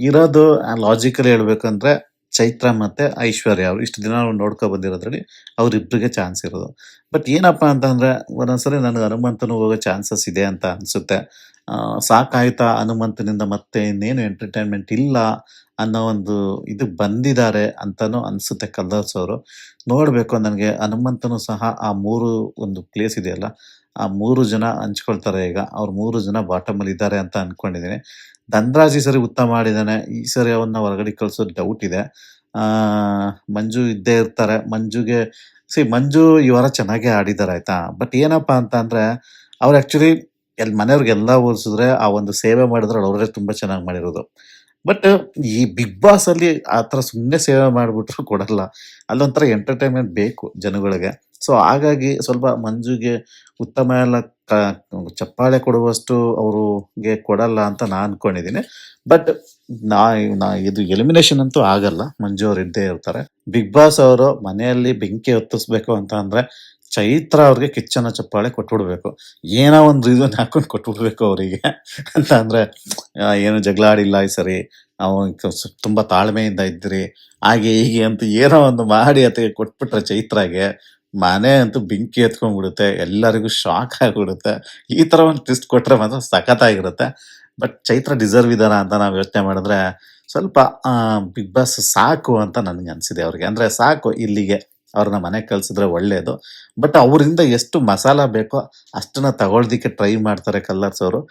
ಇರೋದು ಲಾಜಿಕಲಿ ಹೇಳ್ಬೇಕಂದ್ರೆ ಚೈತ್ರ ಮತ್ತೆ ಐಶ್ವರ್ಯ ಅವ್ರು ಇಷ್ಟು ದಿನ ನಾವು ನೋಡ್ಕೊ ಬಂದಿರೋದ್ರಲ್ಲಿ ಅವ್ರಿಬ್ರಿಗೆ ಚಾನ್ಸ್ ಇರೋದು. ಬಟ್ ಏನಪ್ಪಾ ಅಂತಂದ್ರೆ ಒಂದೊಂದ್ಸರಿ ನನಗೆ ಹನುಮಂತನು ಹೋಗೋ ಚಾನ್ಸಸ್ ಇದೆ ಅಂತ ಅನ್ಸುತ್ತೆ. ಸಾಕಾಯ್ತಾ ಹನುಮಂತನಿಂದ ಮತ್ತೆ ಇನ್ನೇನು ಎಂಟರ್ಟೈನ್ಮೆಂಟ್ ಇಲ್ಲ ಅನ್ನೋ ಒಂದು ಇದು ಬಂದಿದ್ದಾರೆ ಅಂತಾನು ಅನ್ಸುತ್ತೆ ಕಲ್ಲರ್ಸ್ ಅವರು. ನೋಡ್ಬೇಕು. ನನಗೆ ಹನುಮಂತನು ಸಹ ಆ ಒಂದು ಪ್ಲೇಸ್ ಇದೆಯಲ್ಲ ಆ 3 ಜನ ಹಂಚ್ಕೊಳ್ತಾರೆ. ಈಗ ಅವ್ರು 3 ಜನ ಬಾಟಮ್ ಅಲ್ಲಿ ಇದ್ದಾರೆ ಅಂತ ಅನ್ಕೊಂಡಿದೀನಿ. ಧನ್ರಾಜ್ ಈ ಸರಿ ಉತ್ತಮ ಮಾಡಿದಾನೆ. ಈ ಸರಿ ಅವನ್ನ ಹೊರಗಡೆ ಕಳ್ಸೋದು ಡೌಟ್ ಇದೆ. ಆ ಮಂಜು ಇದ್ದೇ ಇರ್ತಾರೆ. ಮಂಜು ಈ ವಾರ ಚೆನ್ನಾಗೇ ಆಡಿದಾರೆ ಆಯ್ತಾ. ಬಟ್ ಏನಪ್ಪಾ ಅಂತ ಅಂದ್ರೆ ಅವ್ರು ಆಕ್ಚುಲಿ ಮನೆಯವ್ರಿಗೆಲ್ಲ ಹೋಲಿಸಿದ್ರೆ ಆ ಒಂದು ಸೇವೆ ಮಾಡಿದ್ರೆ ಅವರೇ ತುಂಬಾ ಚೆನ್ನಾಗಿ ಮಾಡಿರೋದು. ಬಟ್ ಈ ಬಿಗ್ ಬಾಸ್ ಅಲ್ಲಿ ಆತರ ಸುಮ್ನೆ ಸೇವೆ ಮಾಡ್ಬಿಟ್ರು ಕೊಡಲ್ಲ. ಅಲ್ಲೊಂಥರ ಎಂಟರ್ಟೈನ್ಮೆಂಟ್ ಬೇಕು ಜನಗಳಿಗೆ. ಸೊ ಹಾಗಾಗಿ ಸ್ವಲ್ಪ ಮಂಜುಗೆ ಉತ್ತಮ ಎಲ್ಲ ಚಪ್ಪಾಳೆ ಕೊಡುವಷ್ಟು ಅವ್ರಿಗೆ ಕೊಡಲ್ಲ ಅಂತ ನಾನ್ ಅನ್ಕೊಂಡಿದೀನಿ. ಬಟ್ ನಾ ಇದು ಎಲಿಮಿನೇಷನ್ ಅಂತೂ ಆಗಲ್ಲ. ಮಂಜು ಅವ್ರು ಇದ್ದೇ ಇರ್ತಾರೆ. ಬಿಗ್ ಬಾಸ್ ಅವರು ಮನೆಯಲ್ಲಿ ಬೆಂಕಿ ಹೊತ್ತಿಸ್ಬೇಕು ಅಂತ ಅಂದ್ರೆ ಚೈತ್ರ ಅವ್ರಿಗೆ ಕಿಚ್ಚನ ಚಪ್ಪಾಳೆ ಕೊಟ್ಬಿಡ್ಬೇಕು. ಏನೋ ಒಂದ್ ರೀಸನ್ ಹಾಕೊಂಡು ಕೊಟ್ಬಿಡ್ಬೇಕು ಅವರಿಗೆ. ಅಂತ ಅಂದ್ರೆ ಏನು ಜಗಳ ಆಡಿಲ್ಲ ಈ ಸರಿ, ನಾವು ತುಂಬಾ ತಾಳ್ಮೆಯಿಂದ ಇದ್ರಿ, ಹಾಗೆ ಹೀಗೆ ಅಂತ ಏನೋ ಒಂದು ಮಾಡಿ ಅತಿಗೆ ಕೊಟ್ಬಿಟ್ರೆ ಚೈತ್ರಾಗೆ ಮನೆ ಅಂತೂ ಬೆಂಕಿ ಎತ್ಕೊಂಡ್ಬಿಡುತ್ತೆ. ಎಲ್ಲರಿಗೂ ಶಾಕ್ ಆಗ್ಬಿಡುತ್ತೆ. ಈ ತರ ಒಂದು ಟ್ವಿಸ್ಟ್ ಕೊಟ್ರೆ ಮಾತ್ರ ಸಖತ್ತಾಗಿರುತ್ತೆ. ಬಟ್ ಚೈತ್ರ ಡಿಸರ್ವ್ ಇದಾರ ಅಂತ ನಾವು ಯೋಚನೆ ಮಾಡಿದ್ರೆ ಸ್ವಲ್ಪ ಬಿಗ್ ಬಾಸ್ ಸಾಕು ಅಂತ ನನ್ಗೆ ಅನ್ಸಿದೆ ಅವ್ರಿಗೆ. ಅಂದ್ರೆ ಸಾಕು ಇಲ್ಲಿಗೆ ಅವ್ರನ್ನ ಮನೆಗೆ ಕಳ್ಸಿದ್ರೆ ಒಳ್ಳೇದು. ಬಟ್ ಅವರಿಂದ ಎಷ್ಟು ಮಸಾಲ ಬೇಕೋ ಅಷ್ಟನ್ನ ತಗೊಳ್ದಿಕ್ಕೆ ಟ್ರೈ ಮಾಡ್ತಾರೆ ಕಲ್ಲರ್ಸ್ ಅವರು.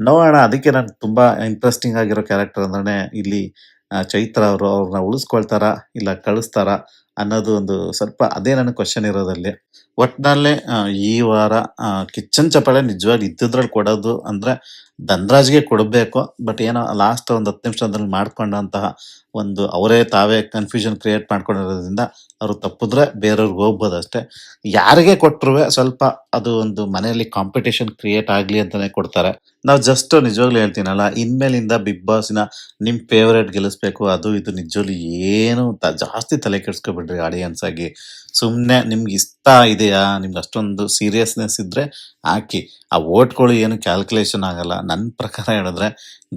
ನೋಡೋಣ, ಅದಕ್ಕೆ ನಾನು ತುಂಬಾ ಇಂಟ್ರೆಸ್ಟಿಂಗ್ ಆಗಿರೋ ಕ್ಯಾರೆಕ್ಟರ್ ಅಂದ್ರೆ ಇಲ್ಲಿ ಚೈತ್ರ ಅವರು ಅವ್ರನ್ನ ಉಳಿಸ್ಕೊಳ್ತಾರಾ ಇಲ್ಲ ಕಳಿಸ್ತಾರಾ ಅನ್ನೋದು ಒಂದು ಸ್ವಲ್ಪ ಅದೇ ನನಗೆ ಕ್ವಶನ್ ಇರೋದಲ್ಲಿ. ಒಟ್ನಲ್ಲಿ ಈ ವಾರ ಕಿಚ್ಚನ್ ಚಪ್ಪಾಳೆ ನಿಜವಾಗ್ಲೂ ಇದ್ದಿದ್ರಲ್ಲಿ ಕೊಡೋದು ಅಂದ್ರೆ ಧನ್ರಾಜ್ಗೆ ಕೊಡಬೇಕು. ಬಟ್ ಏನೋ ಲಾಸ್ಟ್ ಒಂದು 10 ನಿಮಿಷದಲ್ಲಿ ಮಾಡ್ಕೊಂಡಂತಹ ಒಂದು ಅವರೇ ತಾವೇ ಕನ್ಫ್ಯೂಷನ್ ಕ್ರಿಯೇಟ್ ಮಾಡ್ಕೊಂಡಿರೋದ್ರಿಂದ ಅವರು ತಪ್ಪಿದ್ರೆ ಬೇರೆಯವ್ರಿಗೆ ಹೋಗ್ಬೋದು ಅಷ್ಟೇ. ಯಾರಿಗೆ ಕೊಟ್ರು ಸ್ವಲ್ಪ ಅದು ಒಂದು ಮನೆಯಲ್ಲಿ ಕಾಂಪಿಟೇಷನ್ ಕ್ರಿಯೇಟ್ ಆಗ್ಲಿ ಅಂತಾನೆ ಕೊಡ್ತಾರೆ. ನಾವು ಜಸ್ಟ್ ನಿಜವಾಗ್ಲೂ ಹೇಳ್ತೀನಲ್ಲ, ಇನ್ಮೇಲಿಂದ ಬಿಗ್ ಬಾಸ್ನ ನಿಮ್ ಫೇವರೇಟ್ ಗೆಲ್ಲಿಸ್ಬೇಕು ಅದು ಇದು ನಿಜವಾಗ್ಲೂ ಏನು ಜಾಸ್ತಿ ತಲೆ ಕೆಡ್ಸ್ಕೊಬಿಡ್ರಿ ಆಡಿಯನ್ಸ್ ಆಗಿ. ಸುಮ್ನೆ ನಿಮ್ಗೆ ಇಷ್ಟ ಇದೆಯಾ, ನಿಮ್ಗೆ ಅಷ್ಟೊಂದು ಸೀರಿಯಸ್ನೆಸ್ ಇದ್ರೆ ಹಾಕಿ. ಆ ಓಟ್ಗಳು ಏನು ಕ್ಯಾಲ್ಕುಲೇಷನ್ ಆಗಲ್ಲ. ನನ್ನ ಪ್ರಕಾರ ಹೇಳಿದ್ರೆ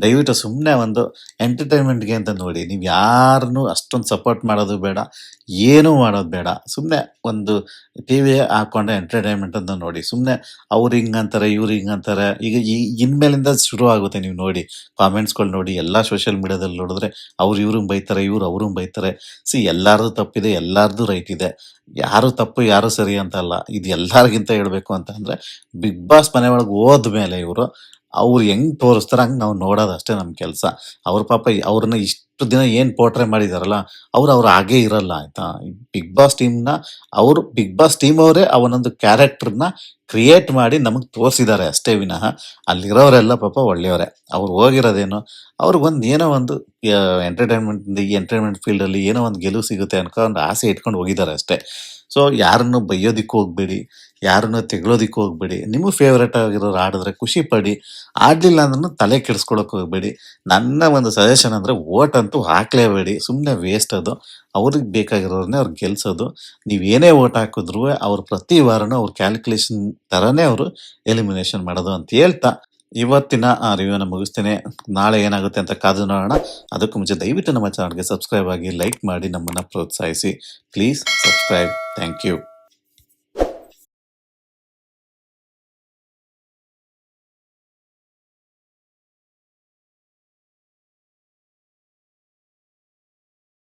ದಯವಿಟ್ಟು ಸುಮ್ಮನೆ ಒಂದು ಎಂಟರ್ಟೈನ್ಮೆಂಟ್ಗೆ ಅಂತ ನೋಡಿ. ನೀವು ಯಾರನ್ನೂ ಅಷ್ಟೊಂದು ಸಪೋರ್ಟ್ ಮಾಡೋದು ಬೇಡ, ಏನೂ ಮಾಡೋದು ಬೇಡ. ಸುಮ್ಮನೆ ಒಂದು ಟಿವಿ ಹಾಕೊಂಡೆ ಎಂಟರ್ಟೈನ್ಮೆಂಟ್ ಅಂತ ನೋಡಿ. ಸುಮ್ಮನೆ ಅವ್ರು ಹಿಂಗಂತಾರೆ ಇವ್ರು ಹಿಂಗಂತಾರೆ. ಈಗ ಇನ್ಮೇಲಿಂದ ಶುರು ಆಗುತ್ತೆ, ನೀವು ನೋಡಿ ಕಾಮೆಂಟ್ಸ್ಗಳು ನೋಡಿ. ಎಲ್ಲ ಸೋಷಿಯಲ್ ಮೀಡಿಯಾದಲ್ಲಿ ನೋಡಿದ್ರೆ ಅವ್ರು ಇವ್ರಿಗೆ ಬೈತಾರೆ, ಇವ್ರು ಅವ್ರಿಗೆ ಬೈತಾರೆ. ಎಲ್ಲಾರ್ದು ತಪ್ಪಿದೆ, ಎಲ್ಲಾರ್ದು ರೈಟ್ ಇದೆ. ಯಾರು ತಪ್ಪು ಯಾರು ಸರಿ ಅಂತ ಅಲ್ಲ. ಇದು ಎಲ್ಲರಿಗಿಂತ ಹೇಳ್ಬೇಕು ಅಂತ ಅಂದ್ರೆ ಬಿಗ್ ಬಾಸ್ ಮನೆ ಒಳಗೆ ಹೋದ್ಮೇಲೆ ಅವ್ರು ಹೆಂಗ್ ತೋರಿಸ್ತಾರ ಹಂಗ್ ನಾವು ನೋಡೋದಷ್ಟೇ ನಮ್ ಕೆಲ್ಸ. ಅವ್ರ ಪಾಪ ಅವ್ರನ್ನ ಇಷ್ಟು ದಿನ ಏನ್ ಪೋಟ್ರೆ ಮಾಡಿದಾರಲ್ಲ, ಅವ್ರು ಹಾಗೆ ಇರಲ್ಲ ಆಯ್ತಾ. ಬಿಗ್ ಬಾಸ್ ಟೀಮ್ನ ಬಿಗ್ ಬಾಸ್ ಟೀಮ್ ಅವರೇ ಅವನೊಂದು ಕ್ಯಾರೆಕ್ಟರ್ನ ಕ್ರಿಯೇಟ್ ಮಾಡಿ ನಮಗ್ ತೋರಿಸಿದ್ದಾರೆ ಅಷ್ಟೇ ವಿನಃ ಅಲ್ಲಿರೋರೆಲ್ಲ ಪಾಪ ಒಳ್ಳೆಯವರೇ. ಅವ್ರು ಹೋಗಿರೋದೇನು, ಅವ್ರಿಗೊಂದು ಏನೋ ಒಂದು ಎಂಟರ್ಟೈನ್ಮೆಂಟ್ ಫೀಲ್ಡ್ ಅಲ್ಲಿ ಏನೋ ಒಂದು ಗೆಲುವು ಸಿಗುತ್ತೆ ಅನ್ಕೊಂಡು ಆಸೆ ಇಟ್ಕೊಂಡು ಹೋಗಿದ್ದಾರೆ ಅಷ್ಟೇ. ಸೊ ಯಾರನ್ನು ಬೈಯೋದಿಕ್ಕೂ ಹೋಗ್ಬೇಡಿ, ಯಾರನ್ನು ತೆಗಳೋದಿಕ್ಕೂ ಹೋಗ್ಬೇಡಿ. ನಿಮಗೆ ಫೇವ್ರೇಟ್ ಆಗಿರೋರು ಆಡಿದ್ರೆ ಖುಷಿ ಪಡಿ, ಆಡ್ಲಿಲ್ಲ ಅಂದ್ರೂ ತಲೆ ಕೆಡಿಸ್ಕೊಳಕ್ ಹೋಗ್ಬೇಡಿ. ನನ್ನ ಒಂದು ಸಜೆಷನ್ ಅಂದ್ರೆ ವೋಟ್ ಅಂತೂ ಹಾಕ್ಲೇಬೇಡಿ, ಸುಮ್ಮನೆ ವೇಸ್ಟ್ ಅದು. ಅವ್ರಿಗೆ ಬೇಕಾಗಿರೋರನ್ನೇ ಅವ್ರು ಗೆಲ್ಸೋದು. ನೀವೇನೇ ವೋಟ್ ಹಾಕಿದ್ರು ಅವ್ರು ಪ್ರತಿ ವಾರನೂ ಅವ್ರ ಕ್ಯಾಲ್ಕುಲೇಷನ್ ತರನೇ ಅವರು ಎಲಿಮಿನೇಷನ್ ಮಾಡೋದು ಅಂತ ಹೇಳ್ತಾ ಇವತ್ತಿನ ರಿವ್ಯೂನ ಮುಗಿಸ್ತೇನೆ. ನಾಳೆ ಏನಾಗುತ್ತೆ ಅಂತ ಕಾದು ನೋಡೋಣ. ಅದಕ್ಕೂ ಮುಂಚೆ ದಯವಿಟ್ಟು ನಮ್ಮ ಚಾನಲ್ಗೆ ಸಬ್ಸ್ಕ್ರೈಬ್ ಆಗಿ, ಲೈಕ್ ಮಾಡಿ, ನಮ್ಮನ್ನ ಪ್ರೋತ್ಸಾಹಿಸಿ. Please subscribe. Thank you.